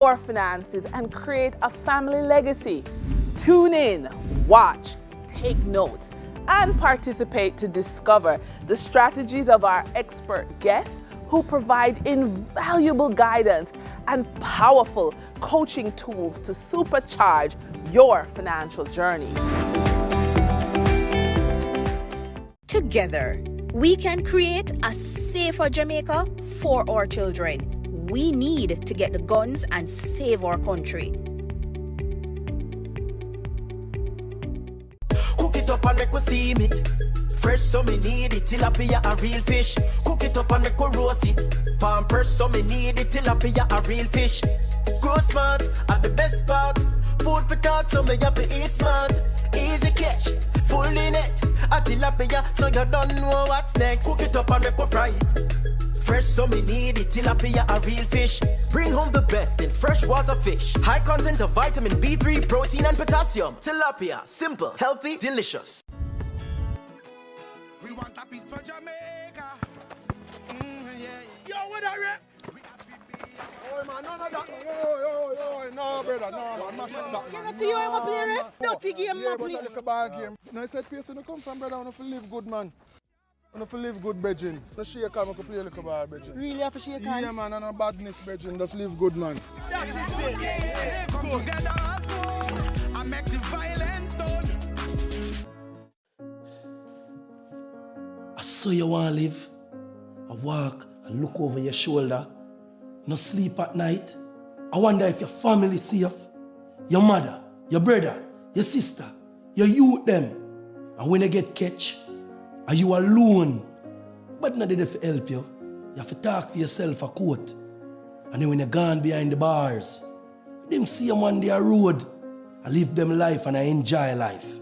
your finances and create a family legacy. Tune in, watch, take notes, and participate to discover the strategies of our expert guests who provide invaluable guidance and powerful coaching tools to supercharge your financial journey. Together, we can create a safer Jamaica for our children. We need to get the guns and save our country. Cook it up and make us steam it. Fresh so me need it, tilapia a real fish. Cook it up and make us roast it. Farm fresh so me need it, tilapia a real fish. Grow smart at the best part. Food for thought so me have to eat smart. Easy catch, fully net. A tilapia so you don't know what's next. Cook it up and make us fry it. Fresh so me need it, tilapia a real fish. Bring home the best in freshwater fish. High content of vitamin B3, protein and potassium. Tilapia, simple, healthy, delicious. We want a piece for Jamaica. Yo, what are you? Oh man, none of that. No, brother, no, man. You see you ever play ref? Dirty game, yeah, no but play. like a bad game. No, I said, place you come from, brother. I want to live good, man. I want to live good, Bridging. No shake hand, I can play a little ball, Bridging. Really have to shake hand? Yeah, man, and no badness, Bridging. Just live good, man. That's it. Come together as one and make the violence done. I saw you want to live. I walk and look over your shoulder. No sleep at night. I wonder if your family safe. Your mother, your brother, your sister, your youth them. And when you get catch, are you alone? But not there to help you. You have to talk for yourself a court. And then when you're gone behind the bars, them see you on their road. I live them life and I enjoy life.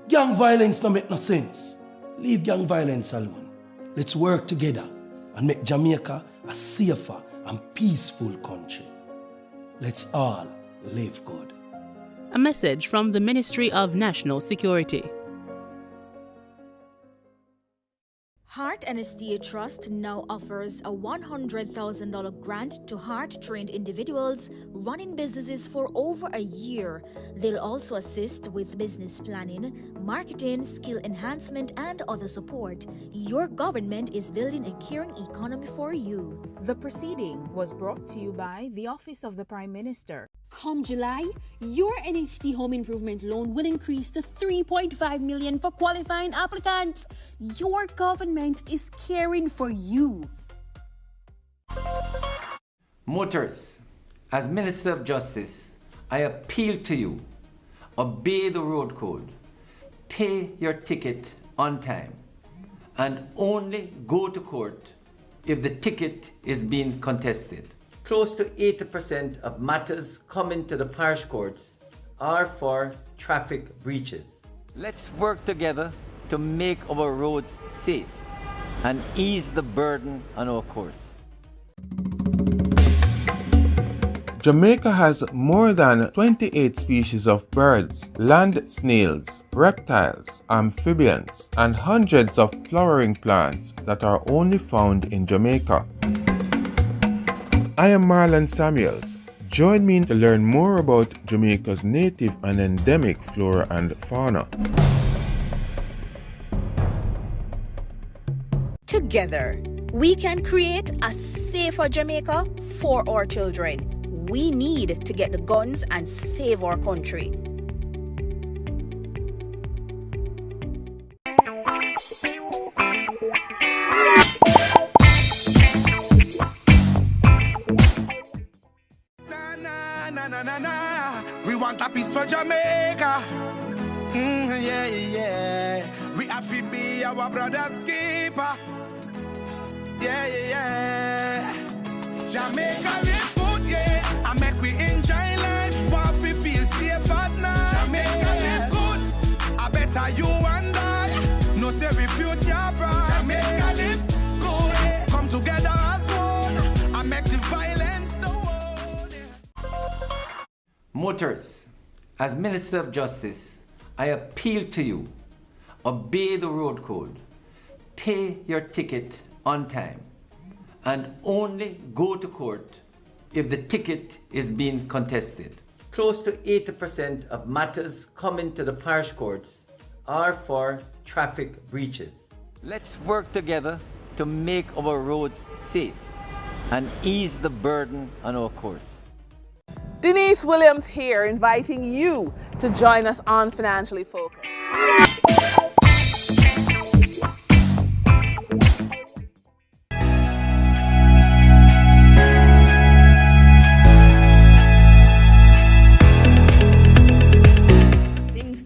Gang violence don't make no sense. Leave gang violence alone. Let's work together and make Jamaica a safer and peaceful country. Let's all live good. A message from the Ministry of National Security. Heart and Estate Trust now offers a $100,000 grant to heart-trained individuals running businesses for over a year. They'll also assist with business planning, marketing, skill enhancement, and other support. Your government is building a caring economy for you. The proceeding was brought to you by the Office of the Prime Minister. Come July, your NHT home improvement loan will increase to $3.5 million for qualifying applicants. Your government is caring for you. Motorists, as Minister of Justice, I appeal to you, obey the road code, pay your ticket on time, and only go to court if the ticket is being contested. Close to 80% of matters coming to the parish courts are for traffic breaches. Let's work together to make our roads safe and ease the burden on our courts. Jamaica has more than 28 species of birds, land snails, reptiles, amphibians, and hundreds of flowering plants that are only found in Jamaica. I am Marlon Samuels. Join me to learn more about Jamaica's native and endemic flora and fauna. Together, we can create a safer Jamaica for our children. We need to get the guns and save our country. We want a piece for Jamaica. Yeah. We have to be our brother's keeper. Yeah. Jamaica live good, yeah. I make we enjoy life. What we feel safe at night. Jamaica live good. I better you and I. No say we future bright. Jamaica live good. Come together as one. I make the violence the world. Motorists, as Minister of Justice, I appeal to you, obey the road code, pay your ticket on time, and only go to court if the ticket is being contested. Close to 80% of matters coming to the parish courts are for traffic breaches. Let's work together to make our roads safe and ease the burden on our courts. Denise Williams here, inviting you to join us on Financially Focused.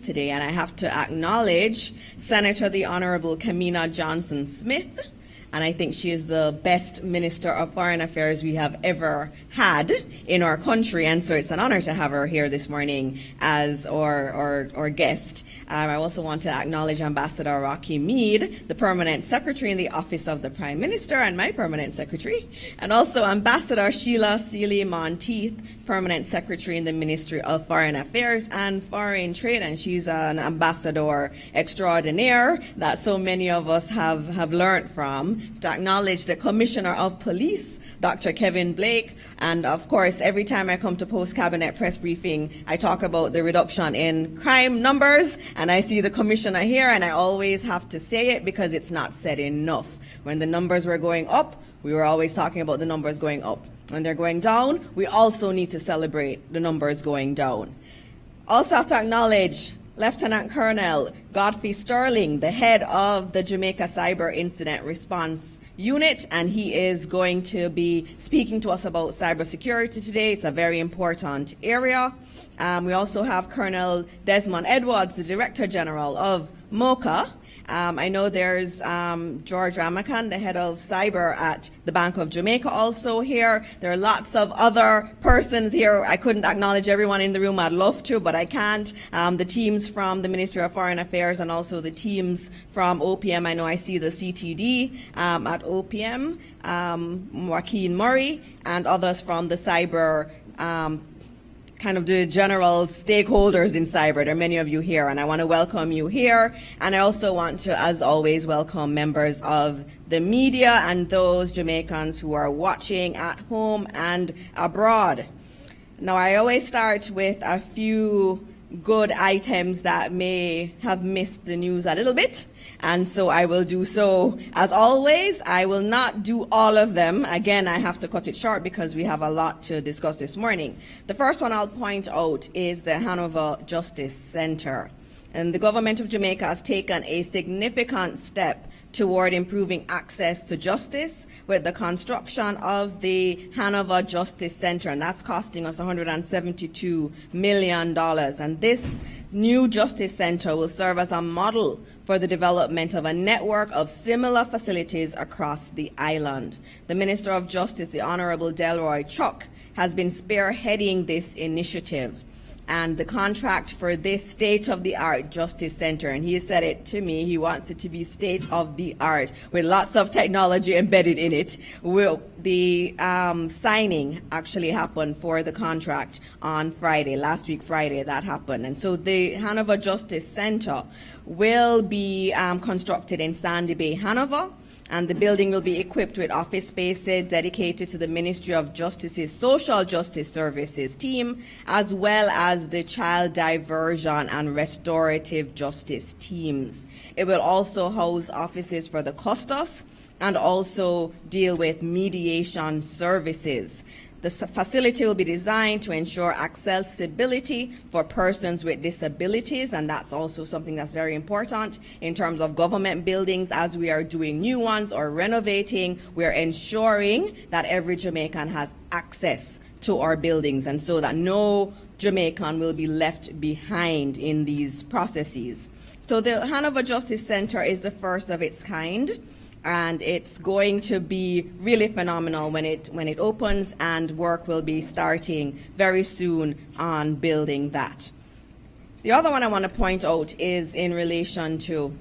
Today, and I have to acknowledge Senator the Honorable Kamina Johnson-Smith, and I think she is the best Minister of Foreign Affairs we have ever had in our country, and so it's an honor to have her here this morning as our guest. I also want to acknowledge Ambassador Rocky Mead, the Permanent Secretary in the Office of the Prime Minister and my Permanent Secretary, and also Ambassador Sheila Seeley Monteith, Permanent Secretary in the Ministry of Foreign Affairs and Foreign Trade, and she's an ambassador extraordinaire that so many of us have learned from. To acknowledge the Commissioner of Police, Dr. Kevin Blake, and of course, every time I come to post-cabinet press briefing, I talk about the reduction in crime numbers, and I see the Commissioner here, and I always have to say it because it's not said enough. When the numbers were going up, we were always talking about the numbers going up. When they're going down, we also need to celebrate the numbers going down. Also have to acknowledge Lieutenant Colonel Godfrey Sterling, the head of the Jamaica Cyber Incident Response Unit, and he is going to be speaking to us about cybersecurity today. It's a very important area. We also have Colonel Desmond Edwards, the Director General of MOCA. I know there's George Ramakan, the head of cyber at the Bank of Jamaica, also here. There are lots of other persons here. I couldn't acknowledge everyone in the room. I'd love to, but I can't. The teams from the Ministry of Foreign Affairs and also the teams from OPM. I know I see the CTD at OPM, Joaquin Murray, and others from the cyber kind of the general stakeholders in cyber. There are many of you here, and I want to welcome you here. And I also want to, as always, welcome members of the media and those Jamaicans who are watching at home and abroad. Now, I always start with a few good items that may have missed the news a little bit. And so I will do so. As always, I will not do all of them. Again, I have to cut it short because we have a lot to discuss this morning. The first one I'll point out is the Hanover Justice Center. And the government of Jamaica has taken a significant step toward improving access to justice with the construction of the Hanover Justice Center, and that's costing us $172 million. And this new Justice Center will serve as a model for the development of a network of similar facilities across the island. The Minister of Justice, the Honorable Delroy Chuck, has been spearheading this initiative. And the contract for this state-of-the-art Justice Center, and he said it to me, he wants it to be state-of-the-art with lots of technology embedded in it. The signing actually happened for the contract on Friday, last week Friday that happened. And so the Hanover Justice Center will be constructed in Sandy Bay, Hanover. And the building will be equipped with office spaces dedicated to the Ministry of Justice's Social Justice Services team, as well as the Child Diversion and Restorative Justice teams. It will also house offices for the custos and also deal with mediation services. The facility will be designed to ensure accessibility for persons with disabilities, and that's also something that's very important in terms of government buildings. As we are doing new ones or renovating, we are ensuring that every Jamaican has access to our buildings, and so that no Jamaican will be left behind in these processes. So the Hanover Justice Center is the first of its kind, and it's going to be really phenomenal when it opens, and work will be starting very soon on building that. The other one I want to point out is in relation to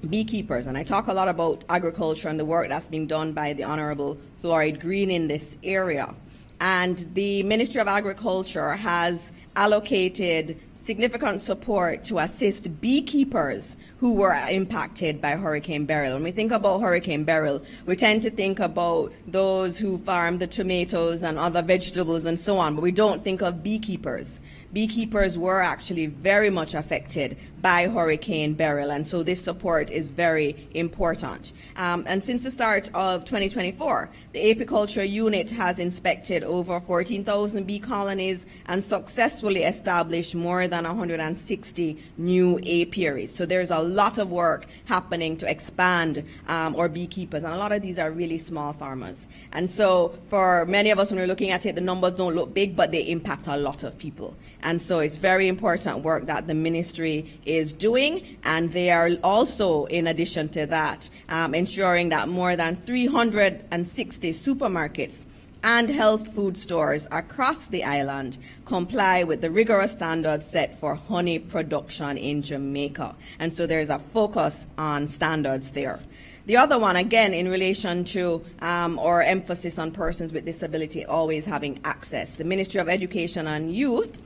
beekeepers, and I talk a lot about agriculture and the work that's being done by the Honorable Floyd Green in this area. And the Ministry of Agriculture has allocated significant support to assist beekeepers who were impacted by Hurricane Beryl. When we think about Hurricane Beryl, we tend to think about those who farm the tomatoes and other vegetables and so on, but we don't think of beekeepers. Beekeepers were actually very much affected by Hurricane Beryl, and so this support is very important. And since the start of 2024, the apiculture unit has inspected over 14,000 bee colonies and successfully established more than 160 new apiaries. So there's a lot of work happening to expand our beekeepers, and a lot of these are really small farmers. And so for many of us, when we're looking at it, the numbers don't look big, but they impact a lot of people. And so it's very important work that the ministry is doing, and they are also, in addition to that, ensuring that more than 360 supermarkets and health food stores across the island comply with the rigorous standards set for honey production in Jamaica. And so there's a focus on standards there. The other one, again, in relation to our emphasis on persons with disability always having access. The Ministry of Education and Youth,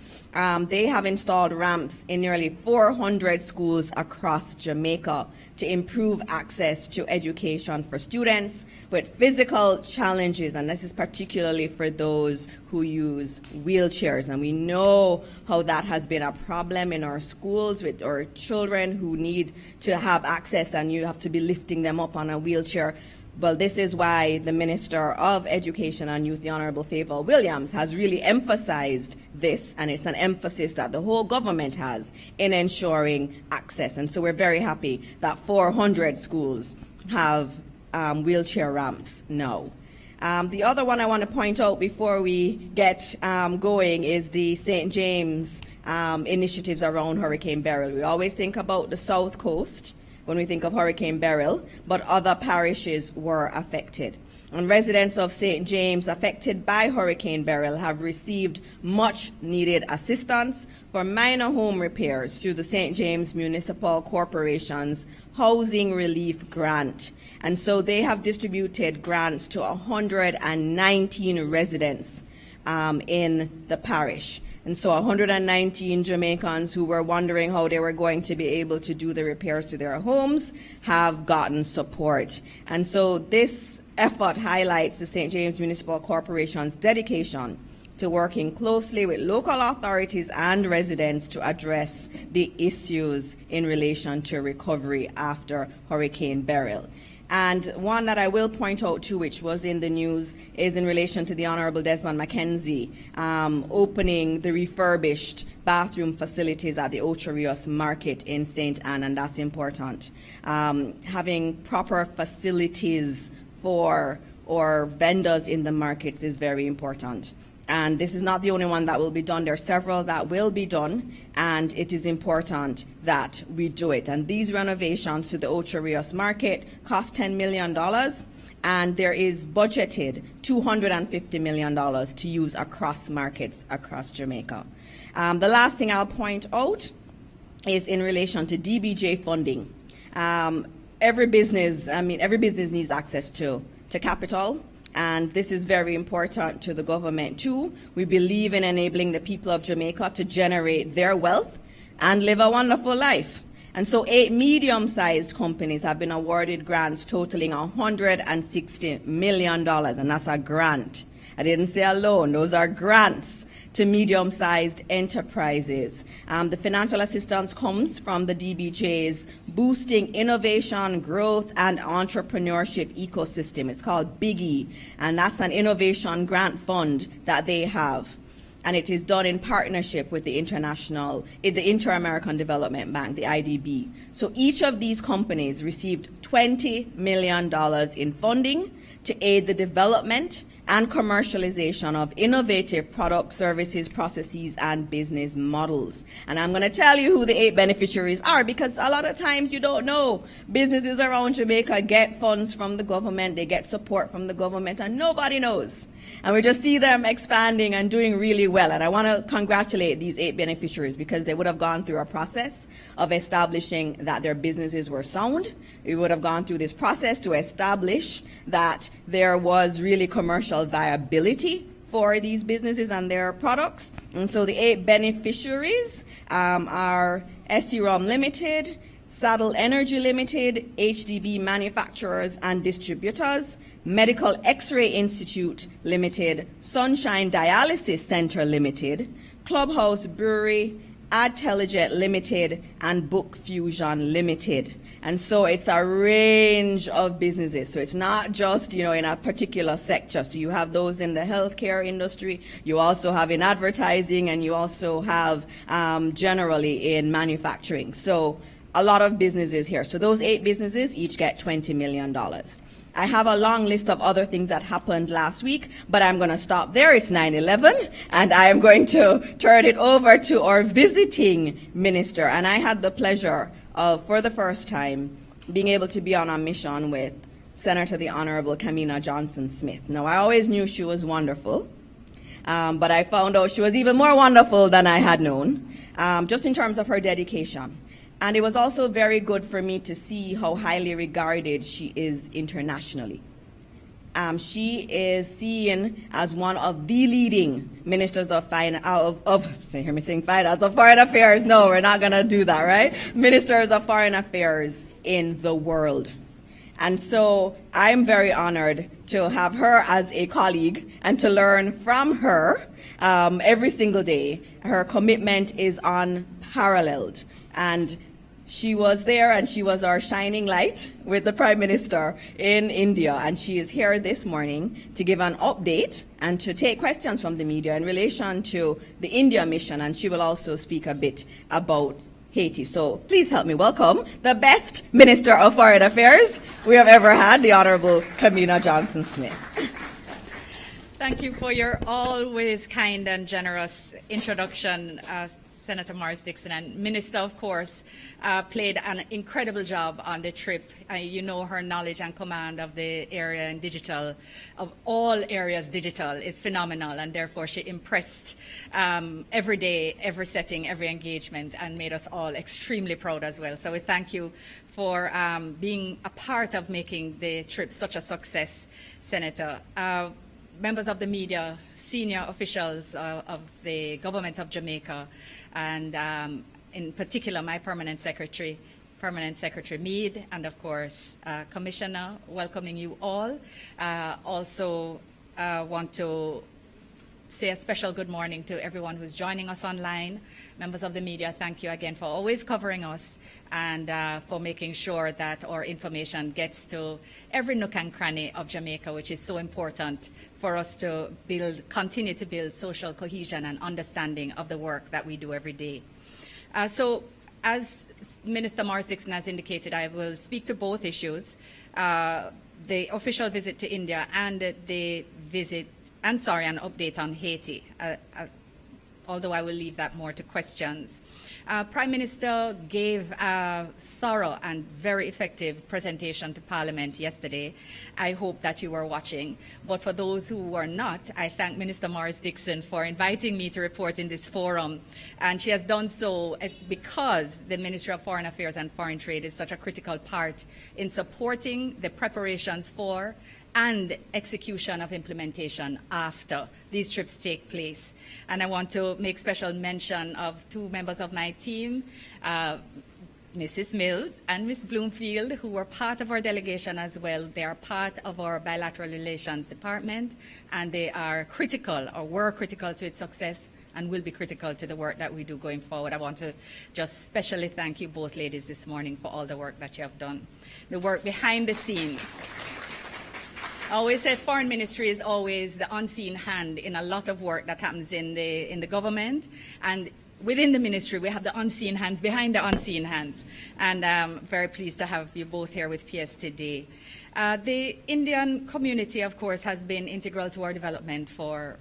they have installed ramps in nearly 400 schools across Jamaica to improve access to education for students with physical challenges, and this is particularly for those who use wheelchairs. And we know how that has been a problem in our schools with our children who need to have access, and you have to be lifting them up on a wheelchair. Well, this is why the Minister of Education and Youth, the Honourable Favour Williams, has really emphasised this, and it's an emphasis that the whole government has in ensuring access. And so we're very happy that 400 schools have wheelchair ramps now. The other one I want to point out before we get going is the St. James initiatives around Hurricane Beryl. We always think about the South Coast when we think of Hurricane Beryl, but other parishes were affected. And residents of St. James affected by Hurricane Beryl have received much needed assistance for minor home repairs through the St. James Municipal Corporation's Housing Relief Grant. And so they have distributed grants to 119 residents in the parish. And so 119 Jamaicans who were wondering how they were going to be able to do the repairs to their homes have gotten support. And so this effort highlights the St. James Municipal Corporation's dedication to working closely with local authorities and residents to address the issues in relation to recovery after Hurricane Beryl. And one that I will point out to, which was in the news, is in relation to the Honourable Desmond Mackenzie opening the refurbished bathroom facilities at the Ocho Rios Market in St. Anne, and that's important. Having proper facilities for our vendors in the markets is very important. And this is not the only one that will be done. There are several that will be done, and it is important that we do it. And these renovations to the Ocho Rios Market cost $10 million, and there is budgeted $250 million to use across markets across Jamaica. The last thing I'll point out is in relation to DBJ funding. Every business needs access to capital. And this is very important to the government too. We believe in enabling the people of Jamaica to generate their wealth and live a wonderful life. And so 8 medium-sized companies have been awarded grants totaling $160 million, and that's a grant. I didn't say a loan, those are grants to medium-sized enterprises. The financial assistance comes from the DBJ's Boosting Innovation, Growth and Entrepreneurship Ecosystem. It's called BIGGI, and that's an innovation grant fund that they have. And it is done in partnership with the Inter-American Development Bank, the IDB. So each of these companies received $20 million in funding to aid the development and commercialization of innovative products, services, processes, and business models. And I'm going to tell you who the 8 beneficiaries are, because a lot of times you don't know. Businesses around Jamaica get funds from the government, they get support from the government, and nobody knows. And we just see them expanding and doing really well. And I want to congratulate these 8 beneficiaries, because they would have gone through a process of establishing that their businesses were sound. We would have gone through this process to establish that there was really commercial viability for these businesses and their products. And so the 8 beneficiaries are ST Rom Limited, Saddle Energy Limited, HDB Manufacturers and Distributors, Medical X-Ray Institute Limited, Sunshine Dialysis Center Limited, Clubhouse Brewery, Adtelligent Limited, and Book Fusion Limited. And so it's a range of businesses. So it's not just, in a particular sector. So you have those in the healthcare industry, you also have in advertising, and you also have generally in manufacturing. So a lot of businesses here. So those 8 businesses each get $20 million. I have a long list of other things that happened last week, but I'm going to stop there. It's 9/11, and I am going to turn it over to our visiting minister. And I had the pleasure of, for the first time, being able to be on a mission with Senator the Honorable Kamina Johnson-Smith. Now, I always knew she was wonderful, but I found out she was even more wonderful than I had known, just in terms of her dedication. And it was also very good for me to see how highly regarded she is internationally. She is seen as one of the leading ministers of foreign affairs. No, we're not going to do that, right? Ministers of foreign affairs in the world. And so I'm very honored to have her as a colleague and to learn from her every single day. Her commitment is unparalleled. And she was there, and she was our shining light with the Prime Minister in India. And she is here this morning to give an update and to take questions from the media in relation to the India mission. And she will also speak a bit about Haiti. So please help me welcome the best Minister of Foreign Affairs we have ever had, the Honorable Kamina Johnson-Smith. Thank you for your always kind and generous introduction, Senator Morris Dixon. And Minister, of course, played an incredible job on the trip. You know, her knowledge and command of the area and digital, of all areas digital, is phenomenal, and therefore she impressed every day, every setting, every engagement, and made us all extremely proud as well. So we thank you for being a part of making the trip such a success, Senator. Members of the media, senior officials of the government of Jamaica, and in particular my Permanent Secretary Meade, and of course Commissioner, welcoming you all. Also want to say a special good morning to everyone who's joining us online. Members of the media, thank you again for always covering us and for making sure that our information gets to every nook and cranny of Jamaica, which is so important for us to continue to build social cohesion and understanding of the work that we do every day. So as Minister Morris Dixon has indicated, I will speak to both issues, the official visit to India and the visit, an update on Haiti, although I will leave that more to questions. Prime Minister gave a thorough and very effective presentation to Parliament yesterday. I hope that you were watching. But for those who were not, I thank Minister Morris Dixon for inviting me to report in this forum. And she has done so because the Ministry of Foreign Affairs and Foreign Trade is such a critical part in supporting the preparations for and execution of implementation after these trips take place. And I want to make special mention of 2 members of my team, Mrs. Mills and Ms. Bloomfield, who were part of our delegation as well. They are part of our Bilateral Relations Department, and they are critical, or were critical to its success, and will be critical to the work that we do going forward. I want to just specially thank you both ladies this morning for all the work that you have done. The work behind the scenes. I always say Foreign Ministry is always the unseen hand in a lot of work that happens in the government, and within the ministry we have the unseen hands behind the unseen hands, and I'm very pleased to have you both here with PS today. The Indian community, of course, has been integral to our development for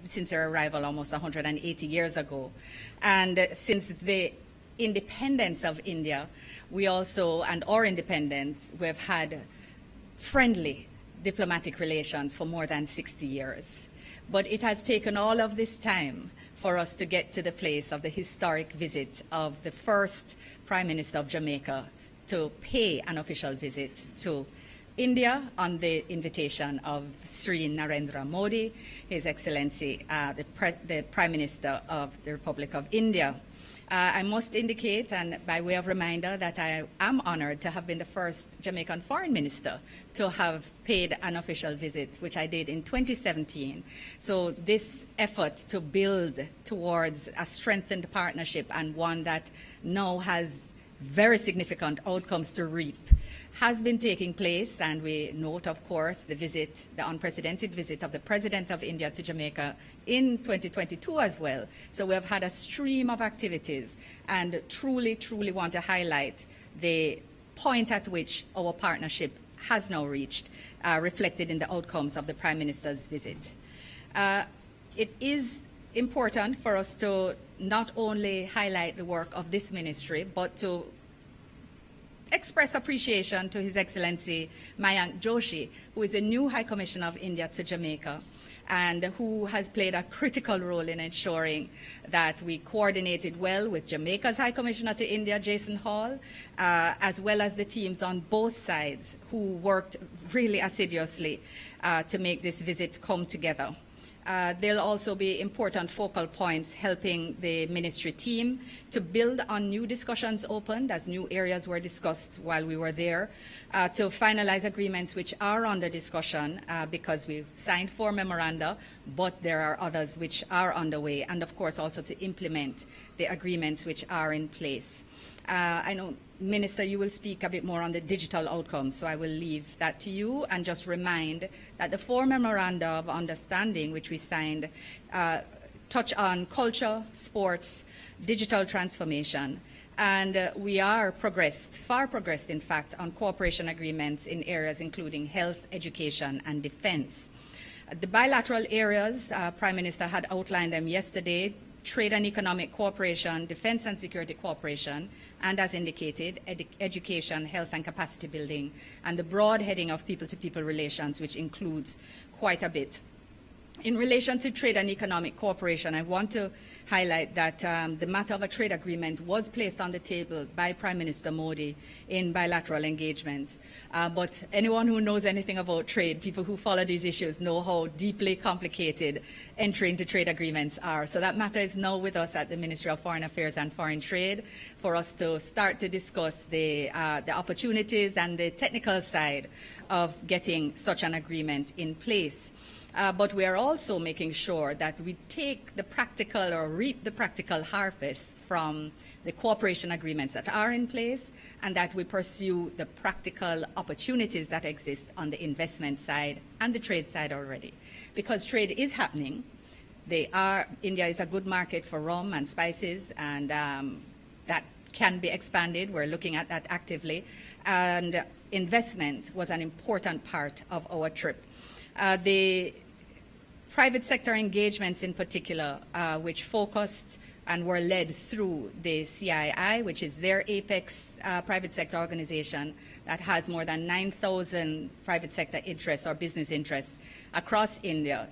since their arrival almost 180 years ago, and since the independence of India, we also, and our independence, we've had friendly diplomatic relations for more than 60 years. But it has taken all of this time for us to get to the place of the historic visit of the first Prime Minister of Jamaica to pay an official visit to India on the invitation of Sri Narendra Modi, His Excellency, the Prime Minister of the Republic of India. I must indicate, and by way of reminder, that I am honored to have been the first Jamaican foreign minister to have paid an official visit, which I did in 2017. So this effort to build towards a strengthened partnership, and one that now has very significant outcomes to reap, has been taking place, and we note, of course, the unprecedented visit of the President of India to Jamaica in 2022 as well. So we have had a stream of activities, and truly want to highlight the point at which our partnership has now reached, reflected in the outcomes of the Prime Minister's visit. It is important for us to not only highlight the work of this ministry, but to express appreciation to His Excellency Mayank Joshi, who is a new High Commissioner of India to Jamaica, and who has played a critical role in ensuring that we coordinated well with Jamaica's High Commissioner to India, Jason Hall, as well as the teams on both sides who worked really assiduously to make this visit come together. There'll also be important focal points helping the ministry team to build on new discussions opened as new areas were discussed while we were there, to finalize agreements which are under discussion because we've signed 4 memoranda, but there are others which are underway, and of course also to implement the agreements which are in place. I know, Minister, you will speak a bit more on the digital outcomes, so I will leave that to you and just remind that the 4 memoranda of understanding which we signed touch on culture, sports, digital transformation, and we are far progressed in fact, on cooperation agreements in areas including health, education, and defense. The bilateral areas, Prime Minister had outlined them yesterday: trade and economic cooperation, defense and security cooperation, and as indicated, education, health and capacity building, and the broad heading of people-to-people relations, which includes quite a bit. In relation to trade and economic cooperation, I want to highlight that the matter of a trade agreement was placed on the table by Prime Minister Modi in bilateral engagements. But anyone who knows anything about trade, people who follow these issues, know how deeply complicated entry into trade agreements are. So that matter is now with us at the Ministry of Foreign Affairs and Foreign Trade for us to start to discuss the opportunities and the technical side of getting such an agreement in place. But we are also making sure that we take the practical or reap the practical harvests from the cooperation agreements that are in place, and that we pursue the practical opportunities that exist on the investment side and the trade side already. Because trade is happening. India is a good market for rum and spices, and that can be expanded. We're looking at that actively. And investment was an important part of our trip. The private sector engagements in particular, which focused and were led through the CII, which is their apex private sector organization that has more than 9,000 private sector interests or business interests across India.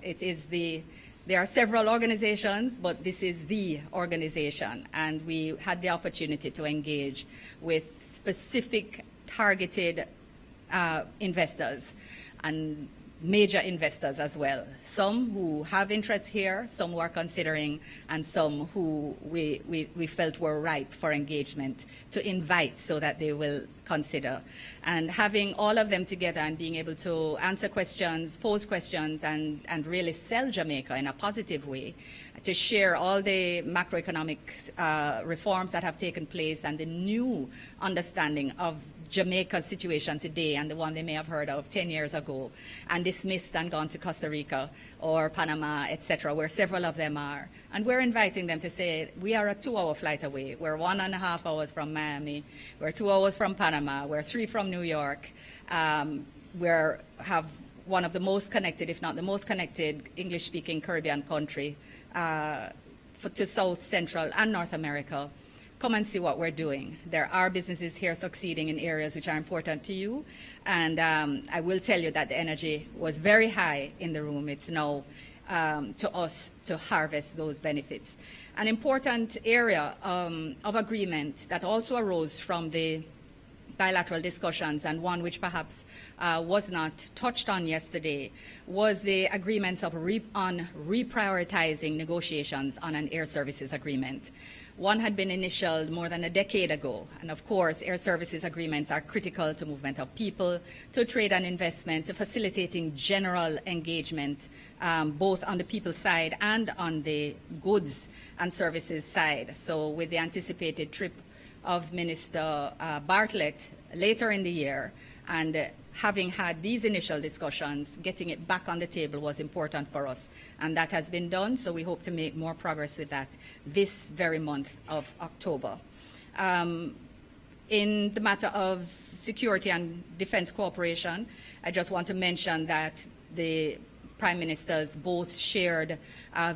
There are several organizations, but this is the organization, and we had the opportunity to engage with specific targeted investors and major investors as well, some who have interests here, some who are considering, and some who we felt were ripe for engagement to invite so that they will consider. And having all of them together and being able to answer questions, pose questions, and really sell Jamaica in a positive way, to share all the macroeconomic reforms that have taken place and the new understanding of Jamaica's situation today and the one they may have heard of 10 years ago and dismissed and gone to Costa Rica or Panama, etc., where several of them are. And we're inviting them to say, we are a 2-hour flight away. We're 1.5 hours from Miami. We're 2 hours from Panama. We're 3 from New York. We have one of the most connected, if not the most connected, English-speaking Caribbean country to South, Central, and North America. Come and see what we're doing. There are businesses here succeeding in areas which are important to you. And I will tell you that the energy was very high in the room. It's now to us to harvest those benefits. An important area of agreement that also arose from the bilateral discussions, and one which perhaps was not touched on yesterday was the agreements on reprioritizing negotiations on an air services agreement. One had been initialed more than a decade ago, and of course air services agreements are critical to movement of people, to trade and investment, to facilitating general engagement both on the people side and on the goods and services side. So with the anticipated trip of Minister Bartlett later in the year, and having had these initial discussions, getting it back on the table was important for us, and that has been done, so we hope to make more progress with that this very month of October. In the matter of security and defense cooperation, I just want to mention that the Prime Ministers both shared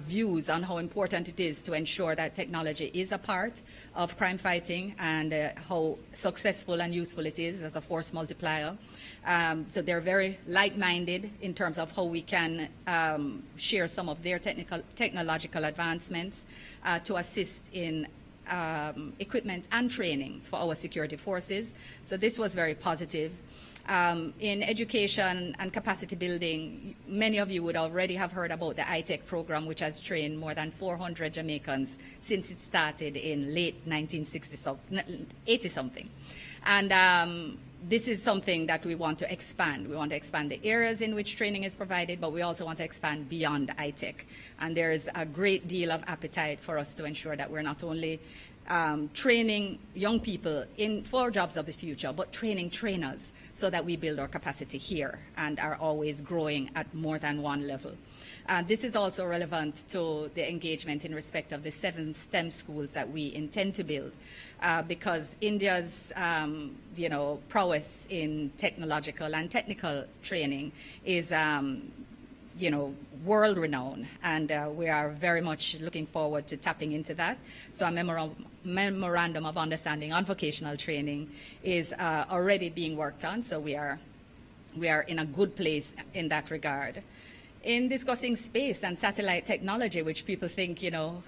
views on how important it is to ensure that technology is a part of crime fighting, and how successful and useful it is as a force multiplier. So they're very like-minded in terms of how we can share some of their technological advancements to assist in equipment and training for our security forces. So this was very positive. In education and capacity building, many of you would already have heard about the ITEC program, which has trained more than 400 Jamaicans since it started in late 80-something. And this is something that we want to expand. We want to expand the areas in which training is provided, but we also want to expand beyond ITEC. And there's a great deal of appetite for us to ensure that we're not only training young people for jobs of the future, but training trainers so that we build our capacity here and are always growing at more than one level. This is also relevant to the engagement in respect of the 7 STEM schools that we intend to build, because India's prowess in technological and technical training is world-renowned, and we are very much looking forward to tapping into that. So a memorandum of understanding on vocational training is already being worked on, so we are in a good place in that regard. In discussing space and satellite technology, which people think,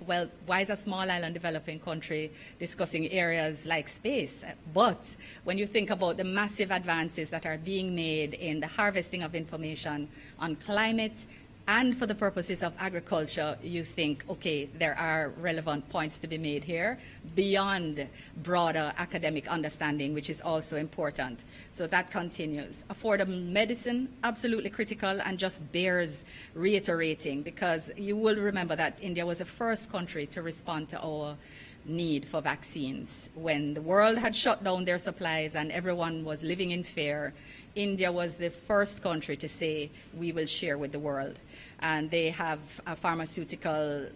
well, why is a small island developing country discussing areas like space? But when you think about the massive advances that are being made in the harvesting of information on climate and for the purposes of agriculture, you think, okay, there are relevant points to be made here beyond broader academic understanding, which is also important. So that continues. Affordable medicine, absolutely critical, and just bears reiterating, because you will remember that India was the first country to respond to our need for vaccines. When the world had shut down their supplies and everyone was living in fear, India was the first country to say, we will share with the world. And they have a pharmaceutical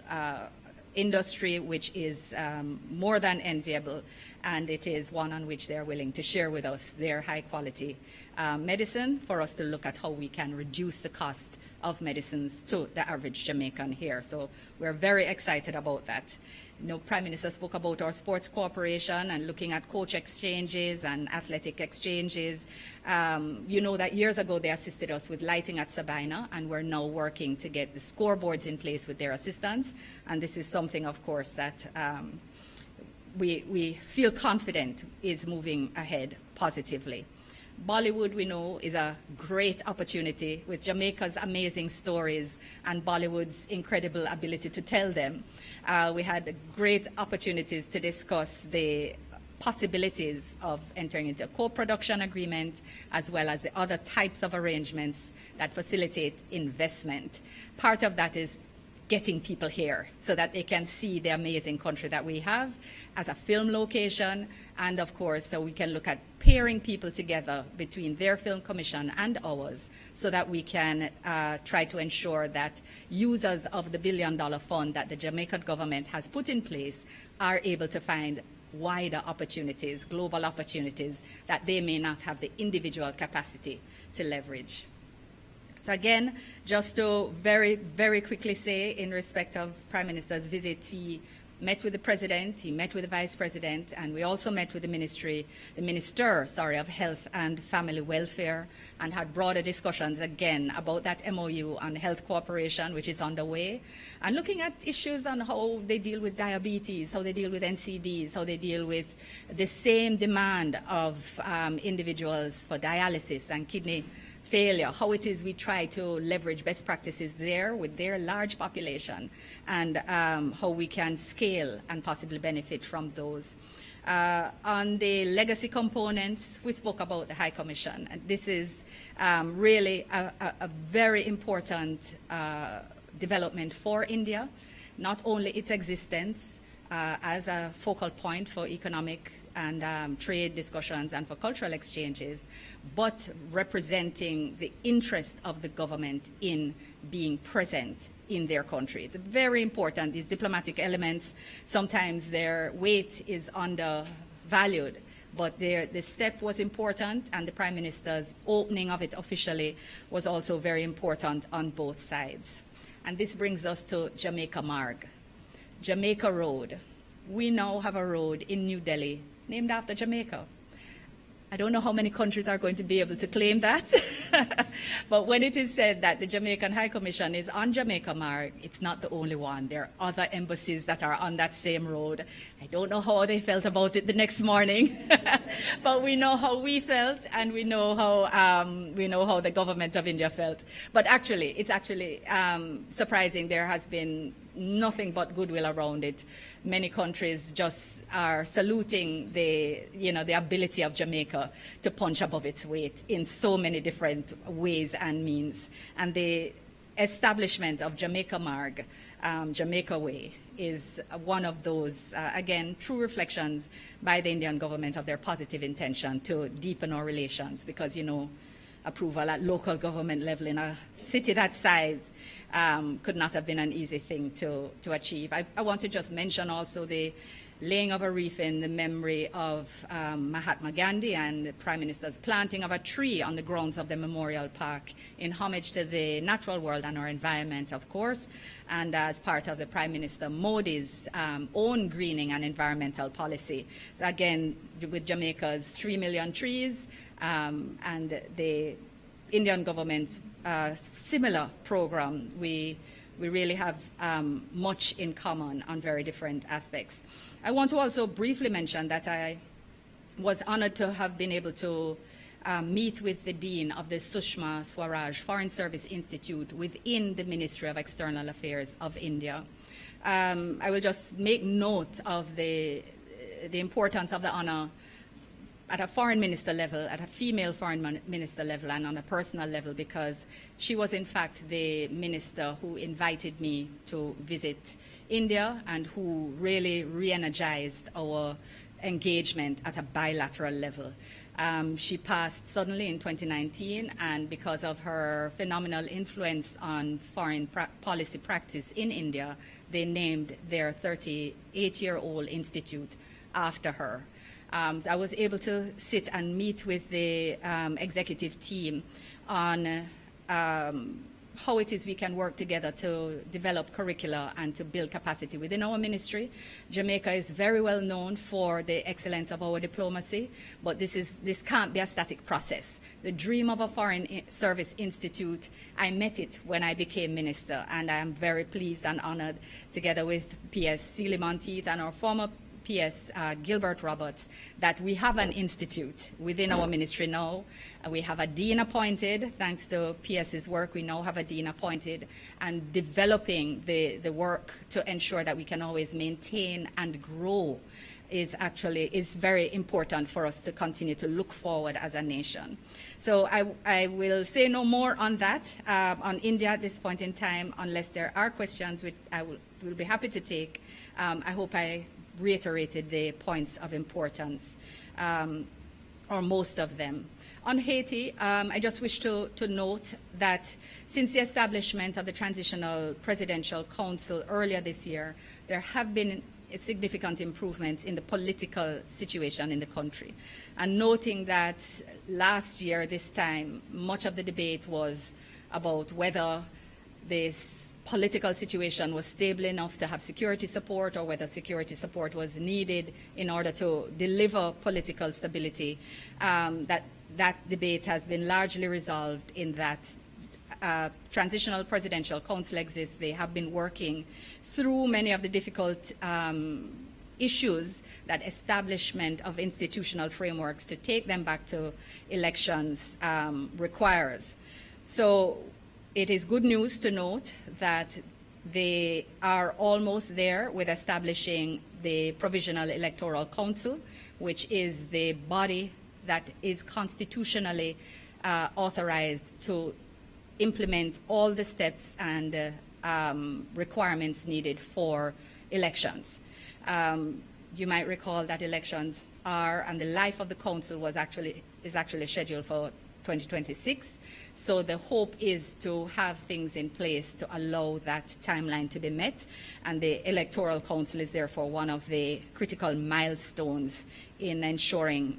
industry which is more than enviable, and it is one on which they're willing to share with us their high quality medicine for us to look at how we can reduce the cost of medicines to the average Jamaican here. So we're very excited about that. Prime Minister spoke about our sports cooperation and looking at coach exchanges and athletic exchanges. You know that years ago they assisted us with lighting at Sabina, and we're now working to get the scoreboards in place with their assistance. And this is something, of course, that we feel confident is moving ahead positively. Bollywood, we know, is a great opportunity with Jamaica's amazing stories and Bollywood's incredible ability to tell them. We had great opportunities to discuss the possibilities of entering into a co-production agreement, as well as the other types of arrangements that facilitate investment. Part of that is getting people here so that they can see the amazing country that we have as a film location, and of course so we can look at pairing people together between their film commission and ours, so that we can try to ensure that users of the $1 billion fund that the Jamaican government has put in place are able to find wider opportunities, global opportunities that they may not have the individual capacity to leverage. So again, just to very, very quickly say in respect of Prime Minister's visit, he met with the president, he met with the vice president, and we also met with the minister of Health and Family Welfare, and had broader discussions again about that MOU on health cooperation, which is underway, and looking at issues on how they deal with diabetes, how they deal with NCDs, how they deal with the same demand of individuals for dialysis and kidney failure, how it is we try to leverage best practices there with their large population, and how we can scale and possibly benefit from those. On the legacy components, we spoke about the High Commission. And this is really a very important development for India, not only its existence as a focal point for economic and trade discussions and for cultural exchanges, but representing the interest of the government in being present in their country. It's very important. These diplomatic elements, sometimes their weight is undervalued, but the step was important, and the Prime Minister's opening of it officially was also very important on both sides. And this brings us to Jamaica Marg. Jamaica Road. We now have a road in New Delhi named after Jamaica. I don't know how many countries are going to be able to claim that, but when it is said that the Jamaican High Commission is on Jamaica Marg, it's not the only one. There are other embassies that are on that same road. I don't know how they felt about it the next morning, but we know how we felt, and we know how the government of India felt. But actually, it's actually surprising. There has been nothing but goodwill around it. Many countries just are saluting the ability of Jamaica to punch above its weight in so many different ways and means. And the establishment of Jamaica Marg, Jamaica Way, is one of those, again, true reflections by the Indian government of their positive intention to deepen our relations, because, approval at local government level in a city that size could not have been an easy thing to achieve. I want to just mention also the laying of a wreath in the memory of Mahatma Gandhi, and the Prime Minister's planting of a tree on the grounds of the Memorial Park in homage to the natural world and our environment, of course, and as part of the Prime Minister Modi's own greening and environmental policy. So again, with Jamaica's 3 million trees, and the Indian government's similar program, we really have much in common on very different aspects. I want to also briefly mention that I was honored to have been able to meet with the Dean of the Sushma Swaraj Foreign Service Institute within the Ministry of External Affairs of India. I will just make note of the importance of the honor at a foreign minister level, at a female foreign minister level, and on a personal level, because she was in fact the minister who invited me to visit India and who really re-energized our engagement at a bilateral level. She passed suddenly in 2019, and because of her phenomenal influence on foreign policy practice in India, they named their 38-year-old institute after her. So I was able to sit and meet with the executive team on how it is we can work together to develop curricula and to build capacity within our ministry. Jamaica is very well known for the excellence of our diplomacy, but this can't be a static process. The dream of a foreign service institute, I met it when I became minister, and I am very pleased and honored, together with PS Sealy Monteith and our former PS Gilbert Roberts, that we have an institute within our ministry now. We have a dean appointed. Thanks to PS's work, we now have a dean appointed, and developing the work to ensure that we can always maintain and grow is very important for us to continue to look forward as a nation. So I will say no more on that, on India at this point in time, unless there are questions, which I will be happy to take. I hope I reiterated the points of importance, or most of them. On Haiti, I just wish to note that since the establishment of the Transitional Presidential Council earlier this year, there have been a significant improvement in the political situation in the country. And noting that last year, this time, much of the debate was about whether this political situation was stable enough to have security support, or whether security support was needed in order to deliver political stability. That debate has been largely resolved in that transitional presidential council exists. They have been working through many of the difficult issues that establishment of institutional frameworks to take them back to elections requires. So it is good news to note that they are almost there with establishing the Provisional Electoral Council, which is the body that is constitutionally authorized to implement all the steps and requirements needed for elections. You might recall that elections are, and the life of the council is actually scheduled for 2026. So the hope is to have things in place to allow that timeline to be met. And the Electoral Council is therefore one of the critical milestones in ensuring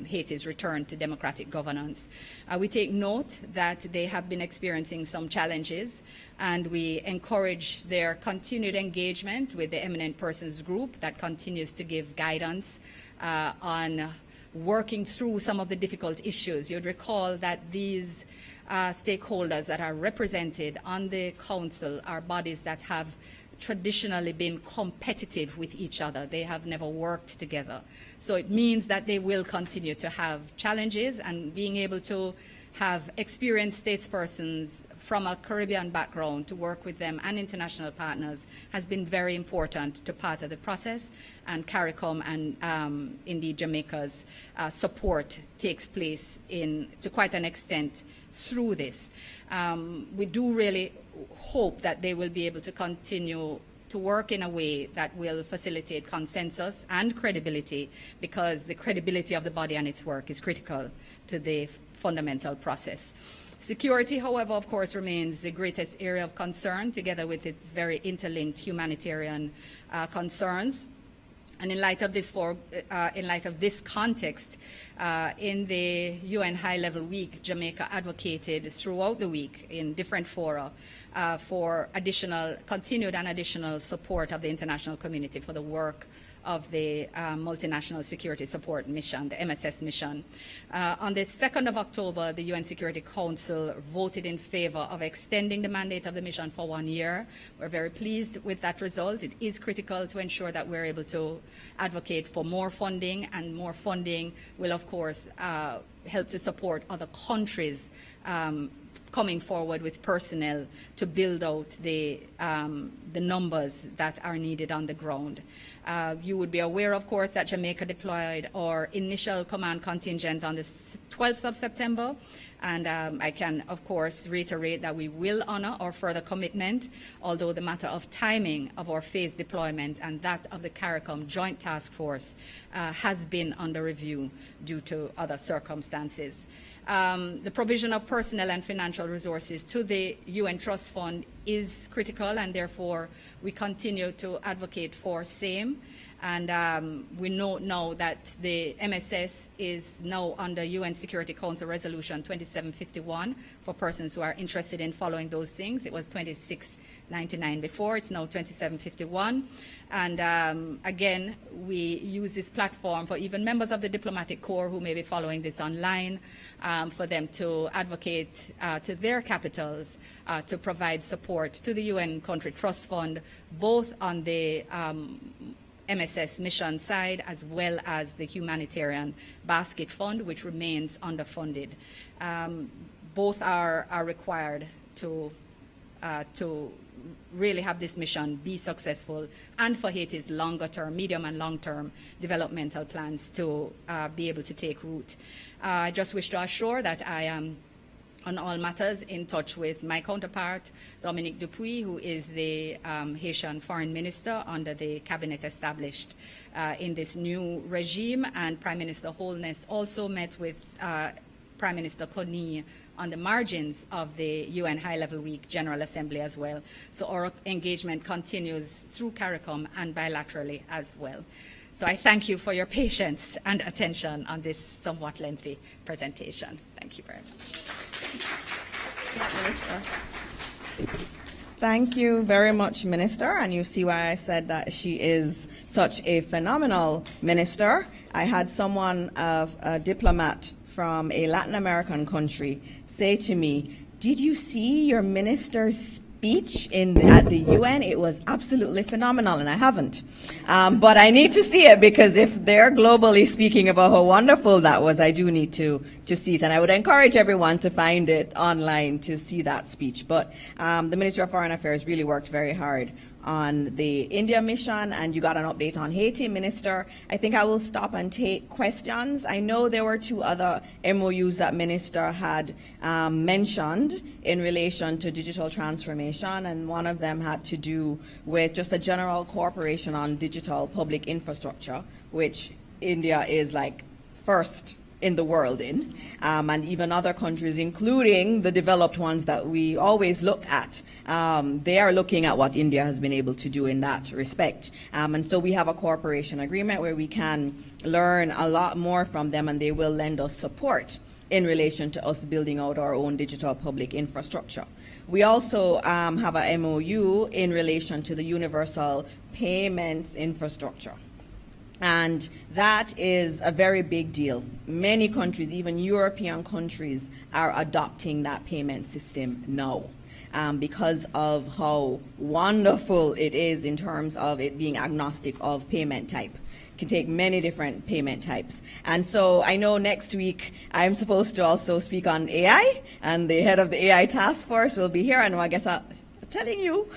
Haiti's return to democratic governance. We take note that they have been experiencing some challenges, and we encourage their continued engagement with the Eminent Persons Group that continues to give guidance on working through some of the difficult issues. You'd recall that these stakeholders that are represented on the council are bodies that have traditionally been competitive with each other. They have never worked together. So it means that they will continue to have challenges, and being able to have experienced statespersons from a Caribbean background to work with them and international partners has been very important to part of the process. And CARICOM and indeed Jamaica's support takes place to quite an extent through this. We do really hope that they will be able to continue to work in a way that will facilitate consensus and credibility, because the credibility of the body and its work is critical to the fundamental process. Security, however, of course, remains the greatest area of concern, together with its very interlinked humanitarian concerns. And in light of this context, in the UN High-Level Week, Jamaica advocated throughout the week in different fora for continued and additional support of the international community for the work of the Multinational Security Support Mission, the MSS mission. On the 2nd of October, the UN Security Council voted in favor of extending the mandate of the mission for 1 year. We're very pleased with that result. It is critical to ensure that we're able to advocate for more funding, and more funding will, of course, help to support other countries coming forward with personnel to build out the numbers that are needed on the ground. You would be aware, of course, that Jamaica deployed our initial command contingent on the 12th of September. And I can, of course, reiterate that we will honor our further commitment, although the matter of timing of our phased deployment and that of the CARICOM Joint Task Force has been under review due to other circumstances. The provision of personnel and financial resources to the UN Trust Fund is critical, and therefore we continue to advocate for same. And we know now that the MSS is now under UN Security Council Resolution 2751 for persons who are interested in following those things. It was 2699 before, it's now 2751. And again, we use this platform for even members of the diplomatic corps who may be following this online, for them to advocate to their capitals to provide support to the UN Country Trust Fund, both on the MSS mission side as well as the humanitarian basket fund, which remains underfunded. Both are required to really have this mission be successful, and for Haiti's longer term, medium and long term developmental plans to be able to take root. I just wish to assure that I am on all matters in touch with my counterpart, Dominique Dupuy, who is the Haitian Foreign Minister under the cabinet established in this new regime. And Prime Minister Holness also met with Prime Minister Kony on the margins of the UN High-Level Week General Assembly as well. So our engagement continues through CARICOM and bilaterally as well. So I thank you for your patience and attention on this somewhat lengthy presentation. Thank you very much. Thank you very much, Minister. And you see why I said that she is such a phenomenal minister. I had someone, a diplomat from a Latin American country, say to me, "Did you see your minister's speech at the UN? It was absolutely phenomenal," and I haven't. But I need to see it, because if they're globally speaking about how wonderful that was, I do need to see it. And I would encourage everyone to find it online to see that speech. But the Ministry of Foreign Affairs really worked very hard on the India mission, and you got an update on Haiti, Minister. I think I will stop and take questions. I know there were 2 other MOUs that Minister had mentioned in relation to digital transformation, and one of them had to do with just a general cooperation on digital public infrastructure, which India is like first in the world in, and even other countries, including the developed ones that we always look at. They are looking at what India has been able to do in that respect. And so we have a cooperation agreement where we can learn a lot more from them, and they will lend us support in relation to us building out our own digital public infrastructure. We also have a MOU in relation to the universal payments infrastructure. And that is a very big deal. Many countries, even European countries, are adopting that payment system now because of how wonderful it is in terms of it being agnostic of payment type. It can take many different payment types. And so I know next week I'm supposed to also speak on AI, and the head of the AI task force will be here, and I guess I'm telling you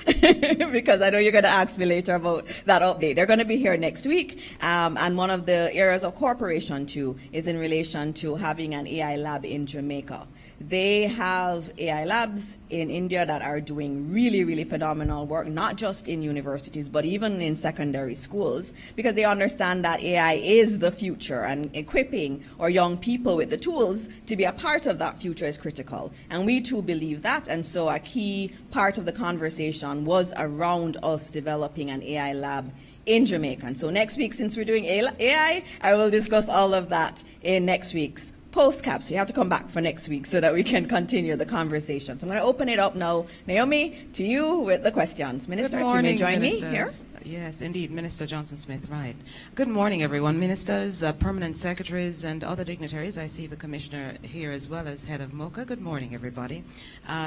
because I know you're going to ask me later about that update. They're going to be here next week, and one of the areas of cooperation too is in relation to having an AI lab in Jamaica. They have AI labs in India that are doing really, really phenomenal work, not just in universities, but even in secondary schools, because they understand that AI is the future, and equipping our young people with the tools to be a part of that future is critical. And we too believe that, and so a key part of the conversation was around us developing an AI lab in Jamaica. And so next week, since we're doing AI, I will discuss all of that in next week's postcap. So you have to come back for next week so that we can continue the conversation. So I'm going to open it up now, Naomi, to you with the questions. Minister, Good morning, if you may join ministers. me here. Yes, indeed, Minister Johnson-Smith, right. Good morning, everyone. Ministers, permanent secretaries, and other dignitaries. I see the Commissioner here as well as Head of MOCA. Good morning, everybody.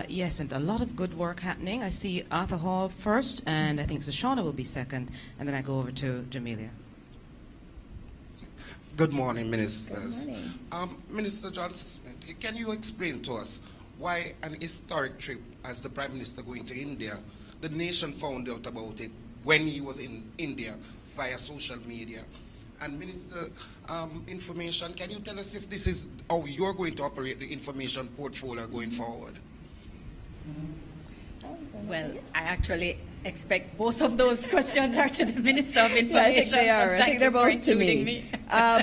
Yes, and a lot of good work happening. I see Arthur Hall first, and I think Shoshana will be second, and then I go over to Jamelia. Good morning, Ministers. Good morning. Minister Johnson-Smith, can you explain to us why an historic trip as the Prime Minister going to India, the nation found out about it when he was in India via social media? And Minister, information, can you tell us if this is how you're going to operate the information portfolio going forward? Well, I actually expect both of those questions are to the Minister of Information. Yeah, I think they are. I think they're both to me.